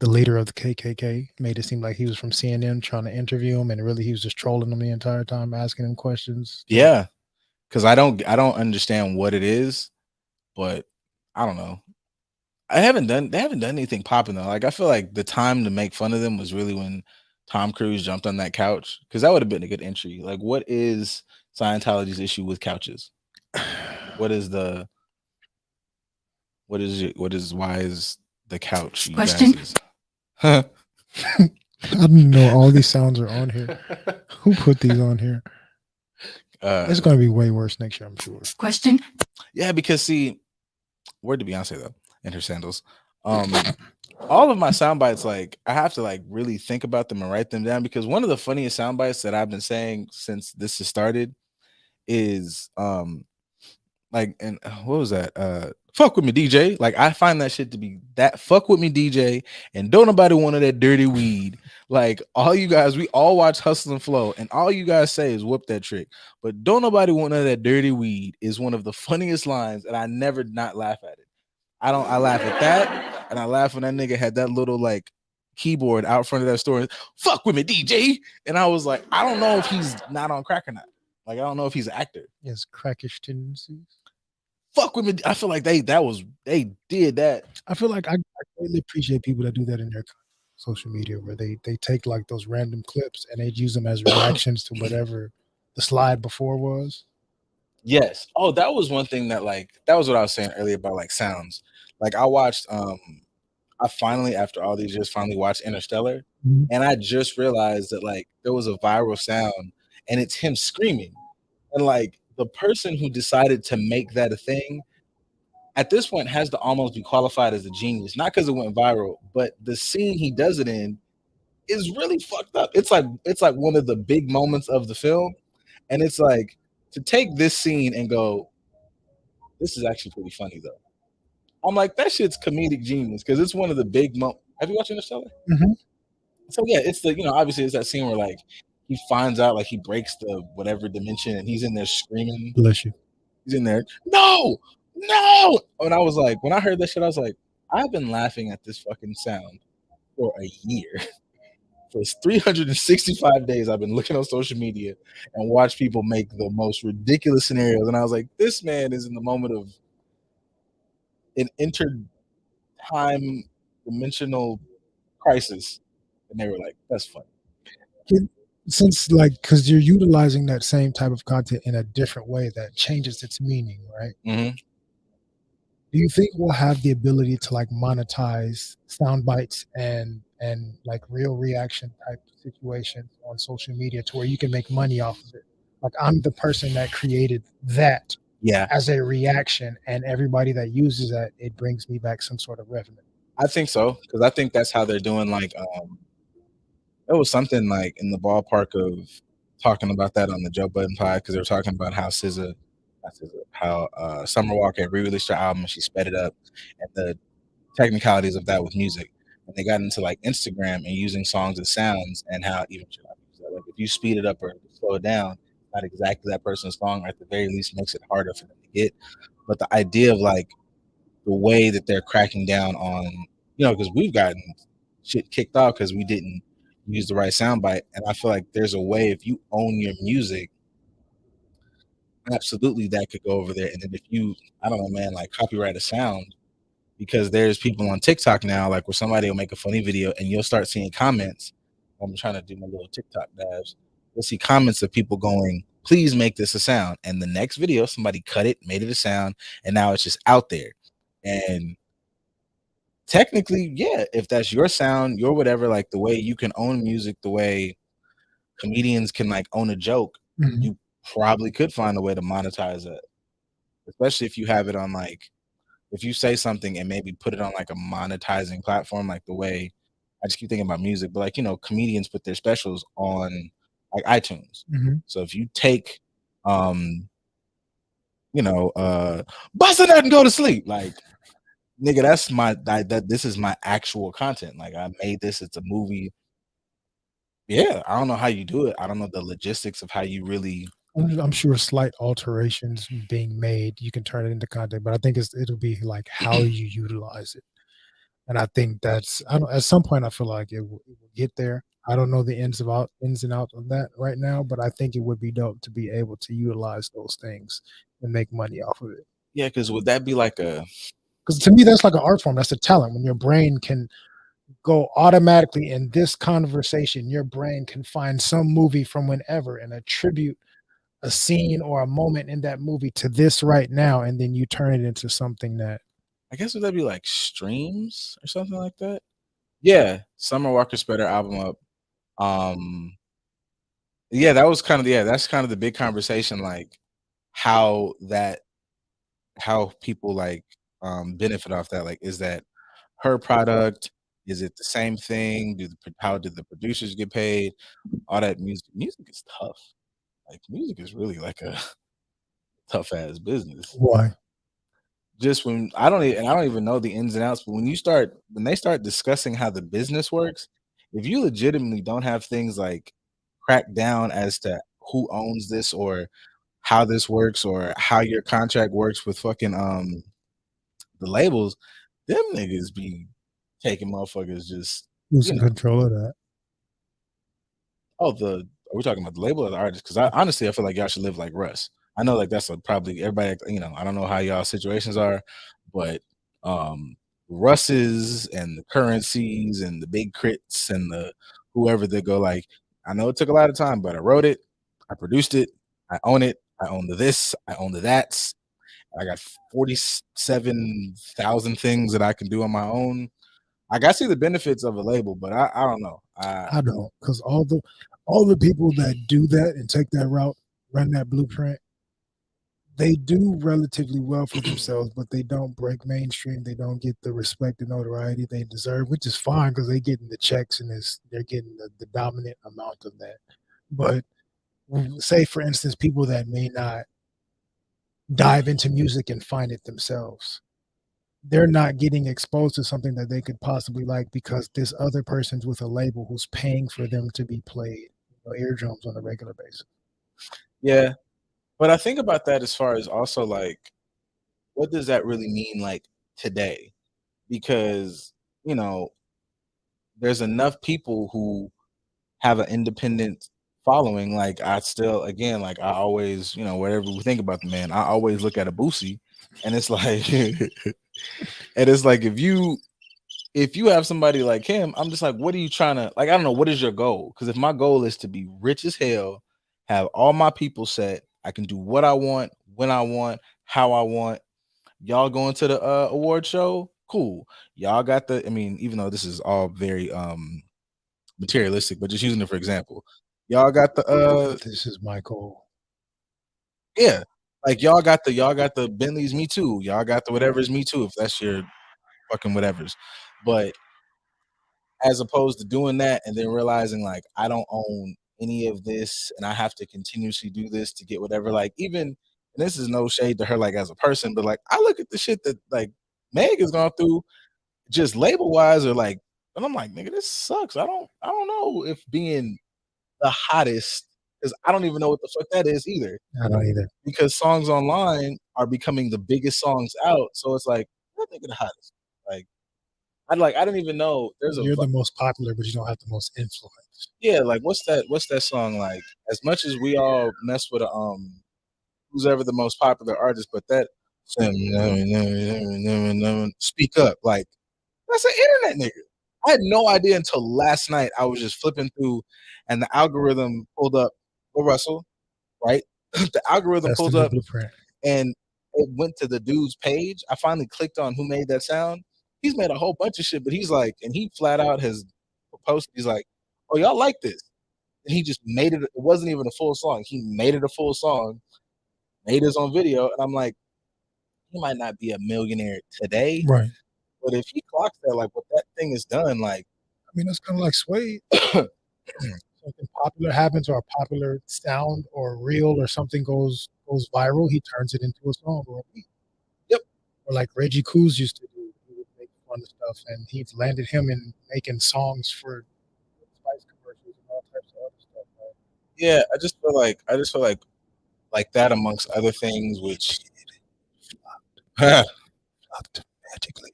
leader of the KKK, made it seem like he was from CNN trying to interview him, and really he was just trolling him the entire time, asking him questions. Yeah, because I don't understand what it is, but I don't know. They haven't done anything popping though. Like I feel like the time to make fun of them was really when Tom Cruise jumped on that couch, because that would have been a good entry. Like, what is Scientology's issue with couches? Why is the couch? Question. I didn't know all these sounds are on here. Who put these on here? It's going to be way worse next year, I'm sure. Question. Yeah, because see, where did Beyonce though? In her sandals. All of my sound bites, like I have to like really think about them and write them down, because one of the funniest sound bites that I've been saying since this has started is like, and what was that? Fuck with me, DJ. Like I find that shit to be that fuck with me, DJ, and don't nobody want that dirty weed. Like all you guys, we all watch Hustle and Flow, and all you guys say is whoop that trick. But don't nobody want none of that dirty weed is one of the funniest lines, and I never not laugh at it. I laugh at that, and I laugh when that nigga had that little like keyboard out front of that store. Fuck with me, DJ. And I was like, I don't know if he's not on crack or not. Like I don't know if he's an actor. Yes, crackish tendencies. Fuck with me. I feel like they did that. I feel like I really appreciate people that do that in their social media, where they take like those random clips and they use them as reactions to whatever the slide before was. Yes. Oh, that was one thing that that was what I was saying earlier about like sounds. Like I watched I finally, after all these years, finally watched Interstellar, and I just realized that like there was a viral sound and it's him screaming. And like the person who decided to make that a thing at this point has to almost be qualified as a genius, not because it went viral, but the scene he does it in is really fucked up. It's like one of the big moments of the film, and it's like to take this scene and go, this is actually pretty funny though. I'm like, that shit's comedic genius, because it's one of the big moments. Have you watched Interstellar? Mm-hmm. So yeah, it's the obviously it's that scene where like he finds out like he breaks the whatever dimension and he's in there screaming. Bless you. He's in there. No. And I was like, when I heard that shit, I was like, I've been laughing at this fucking sound for a year. For 365 days, I've been looking on social media and watch people make the most ridiculous scenarios. And I was like, this man is in the moment of an inter-time dimensional crisis. And they were like, that's funny. Since because you're utilizing that same type of content in a different way that changes its meaning, right? Mm-hmm. Do you think we'll have the ability to like monetize sound bites and like real reaction type situations on social media to where you can make money off of it? Like I'm the person that created that Yeah, as a reaction, and everybody that uses that, it brings me back some sort of revenue. I think so because I think that's how they're doing. Like, it was something like in the ballpark of talking about that on the Joe Budden pod because they were talking about how Summer Walker had re-released her album and she sped it up, and the technicalities of that with music. And they got into like Instagram and using songs as sounds and how even like if you speed it up or slow it down, not exactly that person's song, or at the very least makes it harder for them to get. But the idea of like the way that they're cracking down on, because we've gotten shit kicked off because we didn't use the right soundbite. And I feel like there's a way if you own your music, absolutely that could go over there. And then if you, I don't know, man, like copyright a sound, because there's people on TikTok now, like where somebody will make a funny video and you'll start seeing comments. I'm trying to do my little TikTok dabs. You'll see comments of people going, please make this a sound. And the next video, somebody cut it, made it a sound, and now it's just out there. And technically, yeah, if that's your sound, your whatever, like the way you can own music, the way comedians can like own a joke, you probably could find a way to monetize it, especially if you have it on like, if you say something and maybe put it on like a monetizing platform, like the way I just keep thinking about music, but like, comedians put their specials on like iTunes. So if you take, bust a nut and go to sleep, like, nigga, that's this is my actual content. Like I made this, it's a movie. Yeah, I don't know how you do it. I don't know the logistics of how you really. I'm sure slight alterations being made, you can turn it into content, but I think it'll be like how you utilize it. And I think at some point I feel like it will get there. I don't know the ins and outs of that right now, but I think it would be dope to be able to utilize those things and make money off of it. Yeah, because would that be like Because to me, that's like an art form. That's a talent when your brain can go automatically in this conversation. Your brain can find some movie from whenever and attribute a scene or a moment in that movie to this right now, and then you turn it into something that I guess would that be like streams or something like that? Yeah, Summer Walker sped her album up. Yeah, that's kind of the big conversation, like how people like benefit off that. Like, is that her product? Is it the same thing? How did the producers get paid? All that music is tough. Like music is really like a tough ass business. why? Just when I don't even know the ins and outs, but when they start discussing how the business works, if you legitimately don't have things like cracked down as to who owns this or how this works or how your contract works with fucking the labels, them niggas be taking motherfuckers just Losing control of that. are we talking about the label or the artist? Because I feel like y'all should live like Russ. I know like that's probably everybody, I don't know how y'all situations are, but Russ's and the Currencies and the Big Crits and the whoever they go like, I know it took a lot of time, but I wrote it, I produced it, I own it, I own the this, I own the that's. I got 47,000 things that I can do on my own. I got to see the benefits of a label, but I don't know. I don't, because all the people that do that and take that route, run that blueprint, they do relatively well for themselves, but they don't break mainstream. They don't get the respect and notoriety they deserve, which is fine because they're getting the checks and they're getting the dominant amount of that. But say, for instance, people that may not dive into music and find it themselves, they're not getting exposed to something that they could possibly like because this other person's with a label who's paying for them to be played, eardrums on a regular basis. Yeah, but I think about that as far as also like, what does that really mean like today? Because there's enough people who have an independent following. Like I still, again, like I always, whatever we think about the man, I always look at a Boosie, and it's like, and it's like if you have somebody like him, I'm just like, what are you trying to like? I don't know, what is your goal? Because if my goal is to be rich as hell, have all my people set, I can do what I want, when I want, how I want. Y'all going to the award show? Cool. Y'all got even though this is all very materialistic, but just using it for example, y'all got the this is my goal. yeah, Like y'all got the Bentley's Me Too. Y'all got the whatever's Me Too if that's your fucking whatever's. But as opposed to doing that and then realizing like I don't own any of this and I have to continuously do this to get whatever. Like even and this is no shade to her like as a person, but like I look at the shit that like Meg has gone through just label wise or like and I'm like, nigga, this sucks. I don't know if being the hottest because I don't even know what the fuck that is either. I don't either. Because songs online are becoming the biggest songs out. So it's like, I think the hottest. I didn't even know there's a You're the most popular, but you don't have the most influence. yeah, like what's that song like? As much as we all mess with who's ever the most popular artist, but that speak up, like that's an internet nigga. I had no idea until last night. I was just flipping through and the algorithm pulled up Russell, right? The algorithm That's the pulled new up blueprint. and it went to the dude's page. I finally clicked on who made that sound. He's made a whole bunch of shit, but he's like, and he flat out has posted, he's like, oh, y'all like this. And he just made it. It wasn't even a full song. He made it a full song, made his own video. And I'm like, he might not be a millionaire today, Right. but if he clocks that, like what that thing is done, like, I mean, that's kind of like Suede. Something popular happens or a popular sound or reel or something goes viral, he turns it into a song or a beat. Yep. Or like Reggie Coos used to do. He would make fun of stuff, and he's landed him in making songs for Spice commercials and all types of other stuff. Right? yeah, I just feel like that amongst other things, which Flopped magically,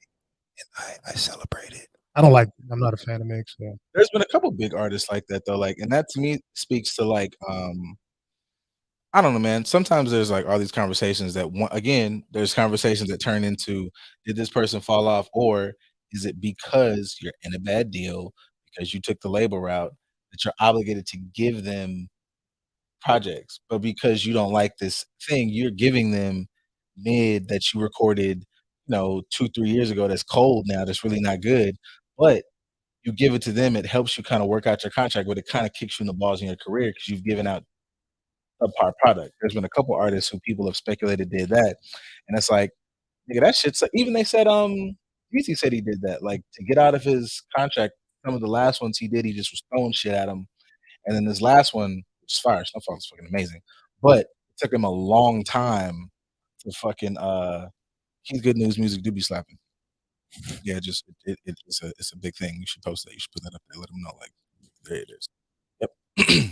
and I celebrate it. I don't like. I'm not a fan of Mix. So. there's been a couple big artists like that though, like, and that to me speaks to like, I don't know, man. Sometimes there's like all these conversations that again, there's conversations that turn into did this person fall off, or is it because you're in a bad deal because you took the label route that you're obligated to give them projects, but because you don't like this thing, you're giving them mid that you recorded, 2, 3 years ago that's cold now, that's really not good. But you give it to them, it helps you kind of work out your contract, but it kind of kicks you in the balls in your career because you've given out subpar product. There's been a couple artists who people have speculated did that, and it's like, nigga, that shit's even they said Yeezy said he did that, like to get out of his contract. Some of the last ones he did, he just was throwing shit at him, and then this last one, which is fire, Snowfall is fucking amazing, but it took him a long time to fucking He's Good News music do be slapping. Yeah, just it's a big thing. You should post that. You should put that up there. Let them know. Like there it is. Yep,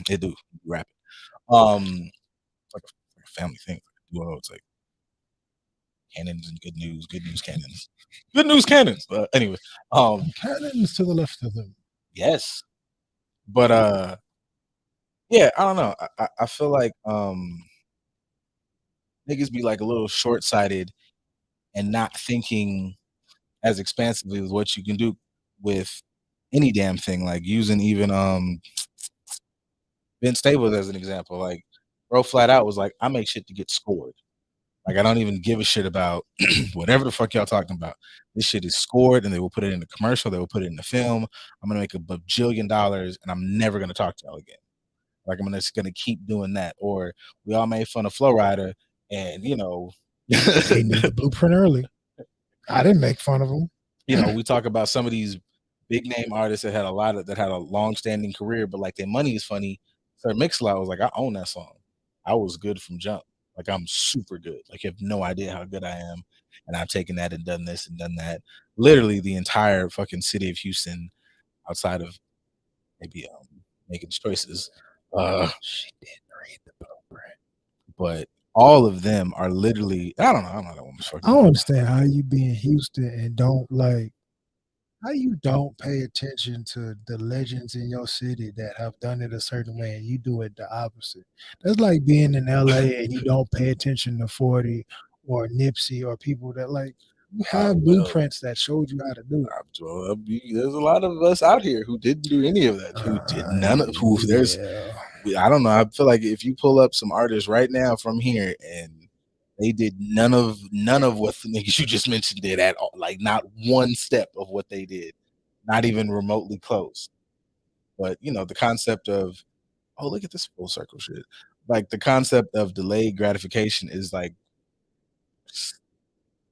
it do rap it. It's like a family thing. Well, it's like cannons and good news cannons, good news cannons. Anyway, Cannons to the left of them. yes, but yeah, I don't know. I feel like niggas be like a little short sighted and not thinking as expansively as what you can do with any damn thing. Like using even Vince Staples as an example. Like bro flat out was like, I make shit to get scored. Like I don't even give a shit about whatever the fuck y'all talking about. This shit is scored and they will put it in the commercial, they will put it in the film. I'm gonna make a bajillion dollars and I'm never gonna talk to y'all again. Like I'm just gonna keep doing that. Or we all made fun of Flow Rider and They knew the blueprint early. I didn't make fun of them. we talk about some of these big name artists that had a long standing career, but like their money is funny. Sir Mix-a-Lot was like, I own that song. I was good from jump. Like I'm super good. Like you have no idea how good I am. And I've taken that and done this and done that. Literally the entire fucking city of Houston, outside of maybe making choices. She didn't read the blueprint. But all of them are literally, I don't know that woman's fucking. I don't understand how you be in Houston and how you don't pay attention to the legends in your city that have done it a certain way and you do it the opposite. That's like being in LA and you don't pay attention to 40 or Nipsey or people that like you have blueprints that showed you how to do it. There's a lot of us out here who didn't do any of that. Who did none of who there's Yeah. I don't know. I feel like if you pull up some artists right now from here and they did none of what the niggas you just mentioned did at all. Like not one step of what they did, not even remotely close. But the concept of, oh, look at this full circle shit. like the concept of delayed gratification is like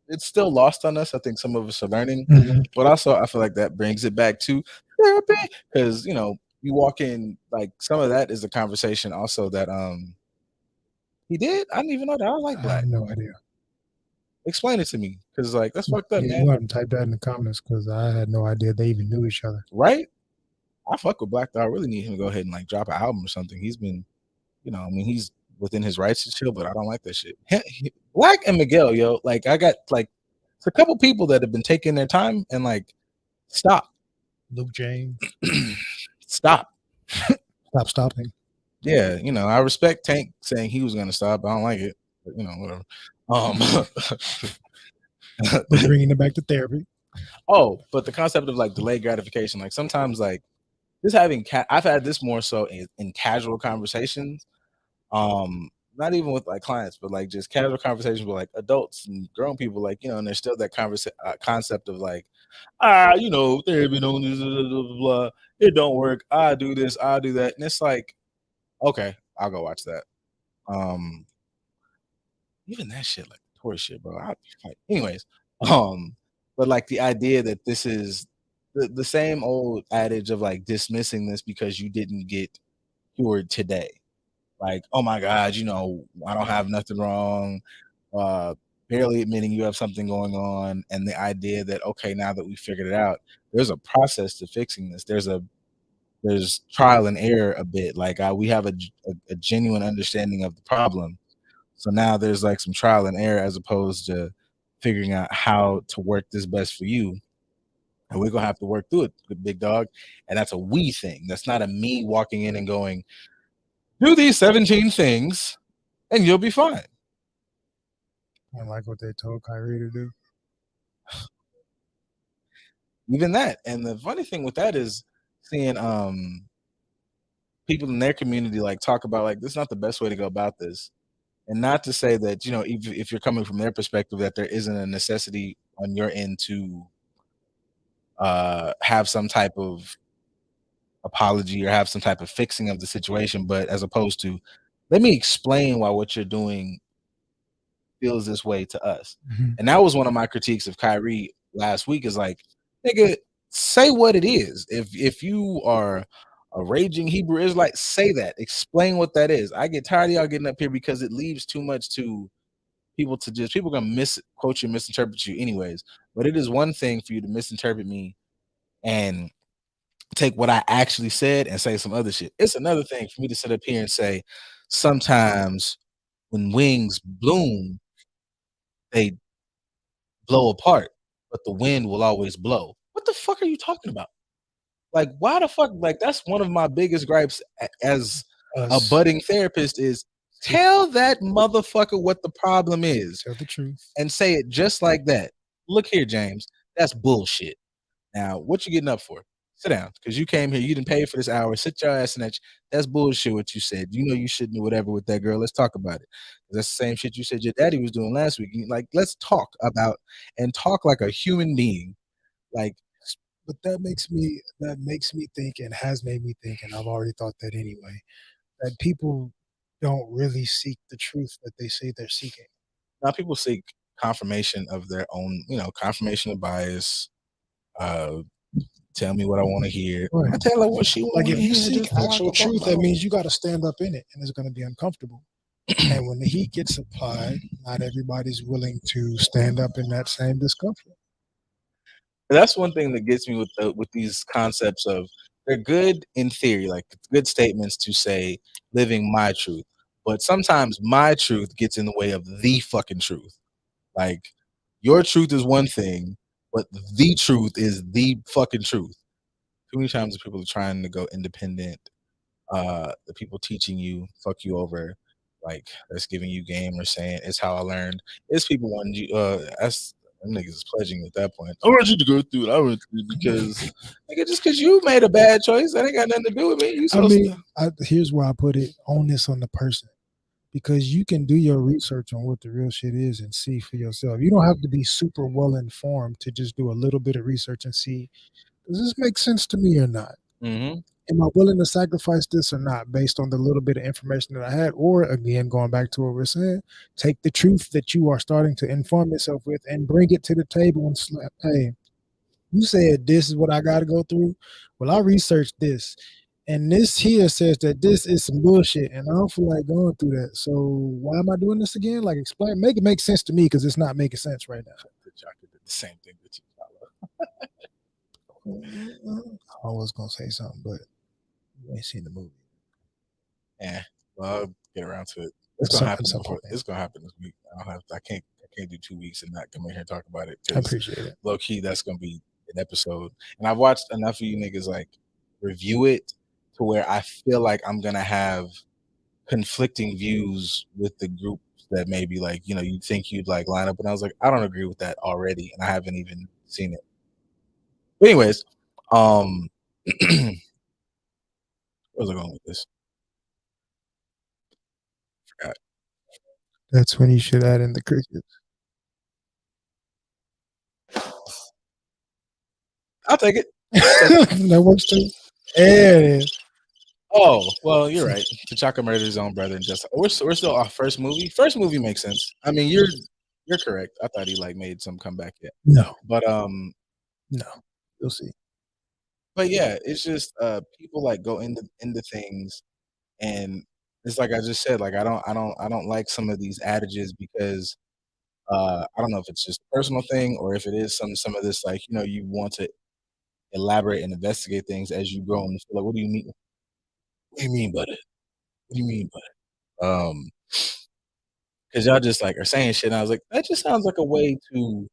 it's still lost on us. I think some of us are learning, but also I feel like that brings it back to therapy because you walk in like some of that is a conversation also that he did. I didn't even know that. I was like I Black. have no idea. Explain it to me because like that's fucked up, Yeah, man. you have to type that in the comments because I had no idea they even knew each other. Right? I fuck with Black though. I really need him to go ahead and like drop an album or something. He's been, I mean, he's within his rights to chill, but I don't like that shit. Black and Miguel, yo, like I got like it's a couple people that have been taking their time and like stop. Luke James, Stop. stop stopping. Yeah, I respect Tank saying he was gonna stop. I don't like it, but whatever. We're bringing it back to therapy. Oh, but the concept of like delayed gratification, like sometimes like just having I've had this more so in casual conversations, not even with like clients, but like just casual conversations with like adults and grown people, like and there's still that concept of like therapy don't blah, blah, blah, it don't work. I do this, I do that, and it's like, okay, I'll go watch that. Even that shit, like tourist shit, bro. Anyways, but like the idea that this is the same old adage of like dismissing this because you didn't get cured today. Like, oh my God, I don't have nothing wrong. Barely admitting you have something going on, and the idea that okay, now that we figured it out, there's a process to fixing this. There's trial and error a bit. Like we have a genuine understanding of the problem. So now there's like some trial and error as opposed to figuring out how to work this best for you. And we're gonna have to work through it, big dog. And that's a we thing. That's not a me walking in and going, do these 17 things and you'll be fine. I like what they told Kyrie to do. Even that. And the funny thing with that is seeing people in their community like talk about like this is not the best way to go about this. And not to say that, if you're coming from their perspective, that there isn't a necessity on your end to have some type of apology or have some type of fixing of the situation, but as opposed to, let me explain why what you're doing feels this way to us. And that was one of my critiques of Kyrie last week is like, nigga, say what it is. If you are a raging Hebrew Israelite, say that. Explain what that is. I get tired of y'all getting up here because it leaves too much to people to just people gonna misquote you, misinterpret you anyways. But it is one thing for you to misinterpret me and take what I actually said and say some other shit. It's another thing for me to sit up here and say sometimes when wings bloom, they blow apart, but the wind will always blow. What the fuck are you talking about? Like, why the fuck? Like, that's one of my biggest gripes as a budding therapist is tell that motherfucker what the problem is. Tell the truth. And say it just like that. Look here, James. That's bullshit. Now, what you getting up for? Sit down, because you came here. You didn't pay for this hour. Sit your ass in that. That's bullshit what you said. You know you shouldn't do whatever with that girl. Let's talk about it. That's the same shit you said your daddy was doing last week. Like, let's talk about and talk like a human being. Like, but that makes me think and has made me think, and I've already thought that anyway, that people don't really seek the truth that they say they're seeking. Now people seek confirmation of their own, confirmation of bias. Tell me what I want to hear. Right. I tell her what she wants. Like if you seek actual truth, that means you got to stand up in it, and it's going to be uncomfortable. And when the heat gets applied, not everybody's willing to stand up in that same discomfort. That's one thing that gets me with these concepts of they're good in theory, like good statements to say living my truth, but sometimes my truth gets in the way of the fucking truth. Like your truth is one thing, but the truth is the fucking truth. Too many times people are trying to go independent. The people teaching you fuck you over, like that's giving you game or saying it's how I learned. It's people wanting you. That's them niggas is pledging at that point. I want you to go through it. I want you because nigga, just because you made a bad choice, that ain't got nothing to do with me. Here's where I put it: onus on the person. Because you can do your research on what the real shit is and see for yourself. You don't have to be super well informed to just do a little bit of research and see, does this make sense to me or not? Mm-hmm. am I willing to sacrifice this or not based on the little bit of information that I had? Or again, going back to what we're saying, take the truth that you are starting to inform yourself with and bring it to the table and slap, hey, you said this is what I got to go through. Well, I researched this, and this here says that this is some bullshit, and I don't feel like going through that. So why am I doing this again? Like, explain, make it make sense to me because it's not making sense right now. T'Chaka did the same thing to T'Challa. I was gonna say something, but you ain't seen the movie. Yeah, well, I'll get around to it. It's gonna happen. It's gonna happen this week. I can't do 2 weeks and not come in here and talk about it. I appreciate it. Low key, that's gonna be an episode, and I've watched enough of you niggas like review it to where I feel like I'm gonna have conflicting views with the groups that maybe like you'd think you'd like line up, and I was like, I don't agree with that already, and I haven't even seen it. But anyways, where was I going with this? Forgot. That's when you should add in the crickets. I'll take it. That works too. Yeah, it is. Oh, well, you're right. T'Chaka murdered his own brother, and just we're still our first movie. First movie makes sense. I mean, you're correct. I thought he like made some comeback yet. No, but no, you'll see. But yeah, it's just people like go into things, and it's like I just said, like I don't like some of these adages because I don't know if it's just a personal thing or if it is some of this like you want to elaborate and investigate things as you grow and feel like, what do you mean? What do you mean by that? What do you mean by that? Because y'all just like are saying shit, and I was like, that just sounds like a way to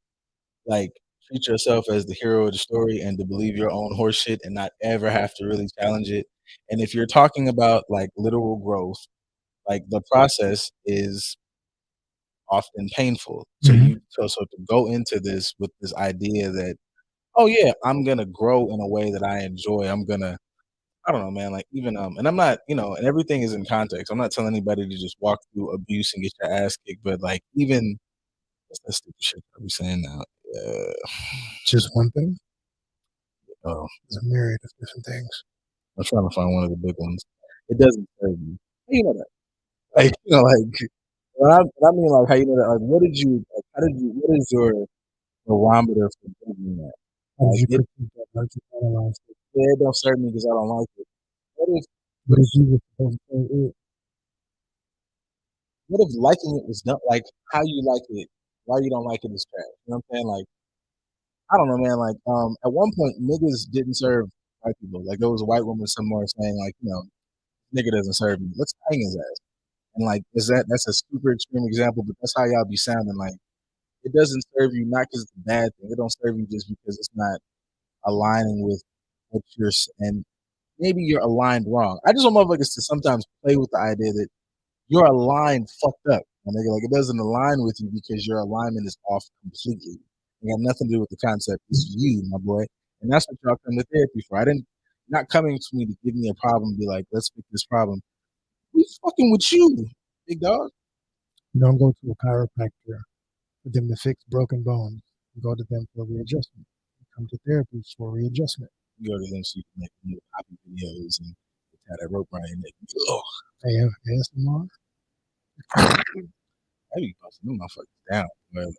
like treat yourself as the hero of the story and to believe your own horse shit and not ever have to really challenge it. And if you're talking about like literal growth, like the process is often painful. So so to go into this with this idea that, oh yeah, I'm gonna grow in a way that I enjoy. I don't know, man. Like even and I'm not, and everything is in context. I'm not telling anybody to just walk through abuse and get your ass kicked, but like even what's that stupid shit that we saying now? Just one thing. Oh, there's a myriad of different things. I'm trying to find one of the big ones. It doesn't serve you. How you know that? Like like what I mean, like how you know that? Like what did you? Like, how did you? What is your barometer for doing that? Like, it don't serve me because I don't like it. What if you were supposed to say it? What if liking it was done like how you like it? Why you don't like it is trash. You know what I'm saying? Like I don't know, man. Like at one point niggas didn't serve white people. Like there was a white woman somewhere saying like nigga doesn't serve me. Let's hang his ass. And like that's a super extreme example, but that's how y'all be sounding. Like it doesn't serve you not because it's a bad thing. It don't serve you just because it's not aligning with what you're and maybe you're aligned wrong. I just want motherfuckers to sometimes play with the idea that you're aligned fucked up. And like it doesn't align with you because your alignment is off completely. It got nothing to do with the concept. It's you, my boy. And that's what y'all come to therapy for. Not coming to me to give me a problem and be like, let's fix this problem. We fucking with you, big dog. You don't go to a chiropractor for them to fix broken bones. You go to them for readjustment. You come to therapy for readjustment. You go to them so you can make new copy videos and have that rope around your neck. Oh. Hey, ASMR? I be busting them motherfuckers down. There's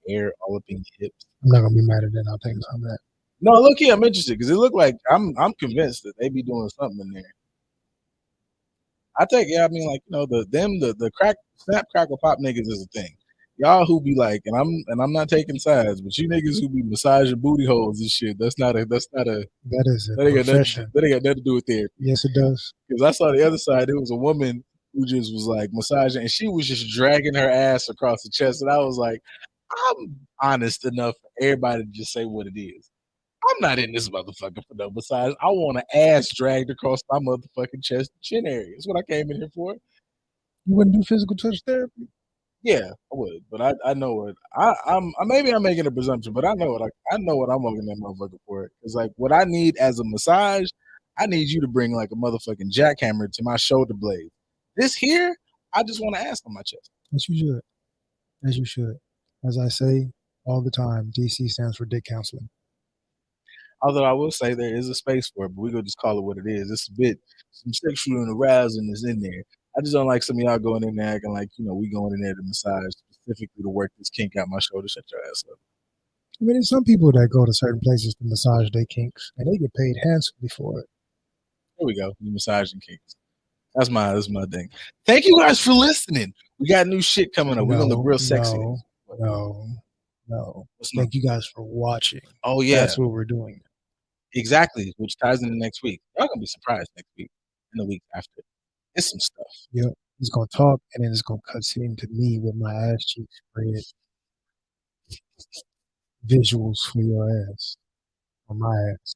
hair all up in your hips. I'm not gonna be mad at that. I'll take some of that. No, look here, I'm interested because it looked like I'm convinced that they be doing something in there. I mean, like the crack snap crackle pop niggas is a thing. Y'all who be like, and I'm not taking sides, but you niggas who be massaging booty holes and shit, that is a profession. That ain't got nothing to do with therapy. Yes, it does. Because I saw the other side, there was a woman who just was like massaging, and she was just dragging her ass across the chest, and I was like, I'm honest enough for everybody to just say what it is. I'm not in this motherfucker for no massage. I want an ass dragged across my motherfucking chest chin area. That's what I came in here for. You wouldn't do physical touch therapy? Yeah, I would, but I know what I'm maybe I'm making a presumption, but I know what I'm walking that motherfucker for. Because like what I need as a massage, I need you to bring like a motherfucking jackhammer to my shoulder blade. This here, I just want to ass on my chest. As you should. As you should. As I say all the time, DC stands for dick counseling. Although I will say there is a space for it, but we're gonna just call it what it is. It's a bit some sexual and arousing is in there. I just don't like some of y'all going in there acting like, we going in there to massage specifically to work this kink out my shoulder. Shut your ass up. I mean, there's some people that go to certain places to massage their kinks, and they get paid handsomely for it. There we go. You massaging kinks. That's my thing. Thank you guys for listening. We got new shit coming up. We're gonna look real sexy. No. What's new? Thank you guys for watching. Oh yeah, That's what we're doing. exactly. Which ties into next week. Y'all gonna be surprised next week and the week after. It's some stuff. Yep. He's gonna talk, and then it's gonna cut into me with my ass cheeks spread. Visuals for your ass, or my ass.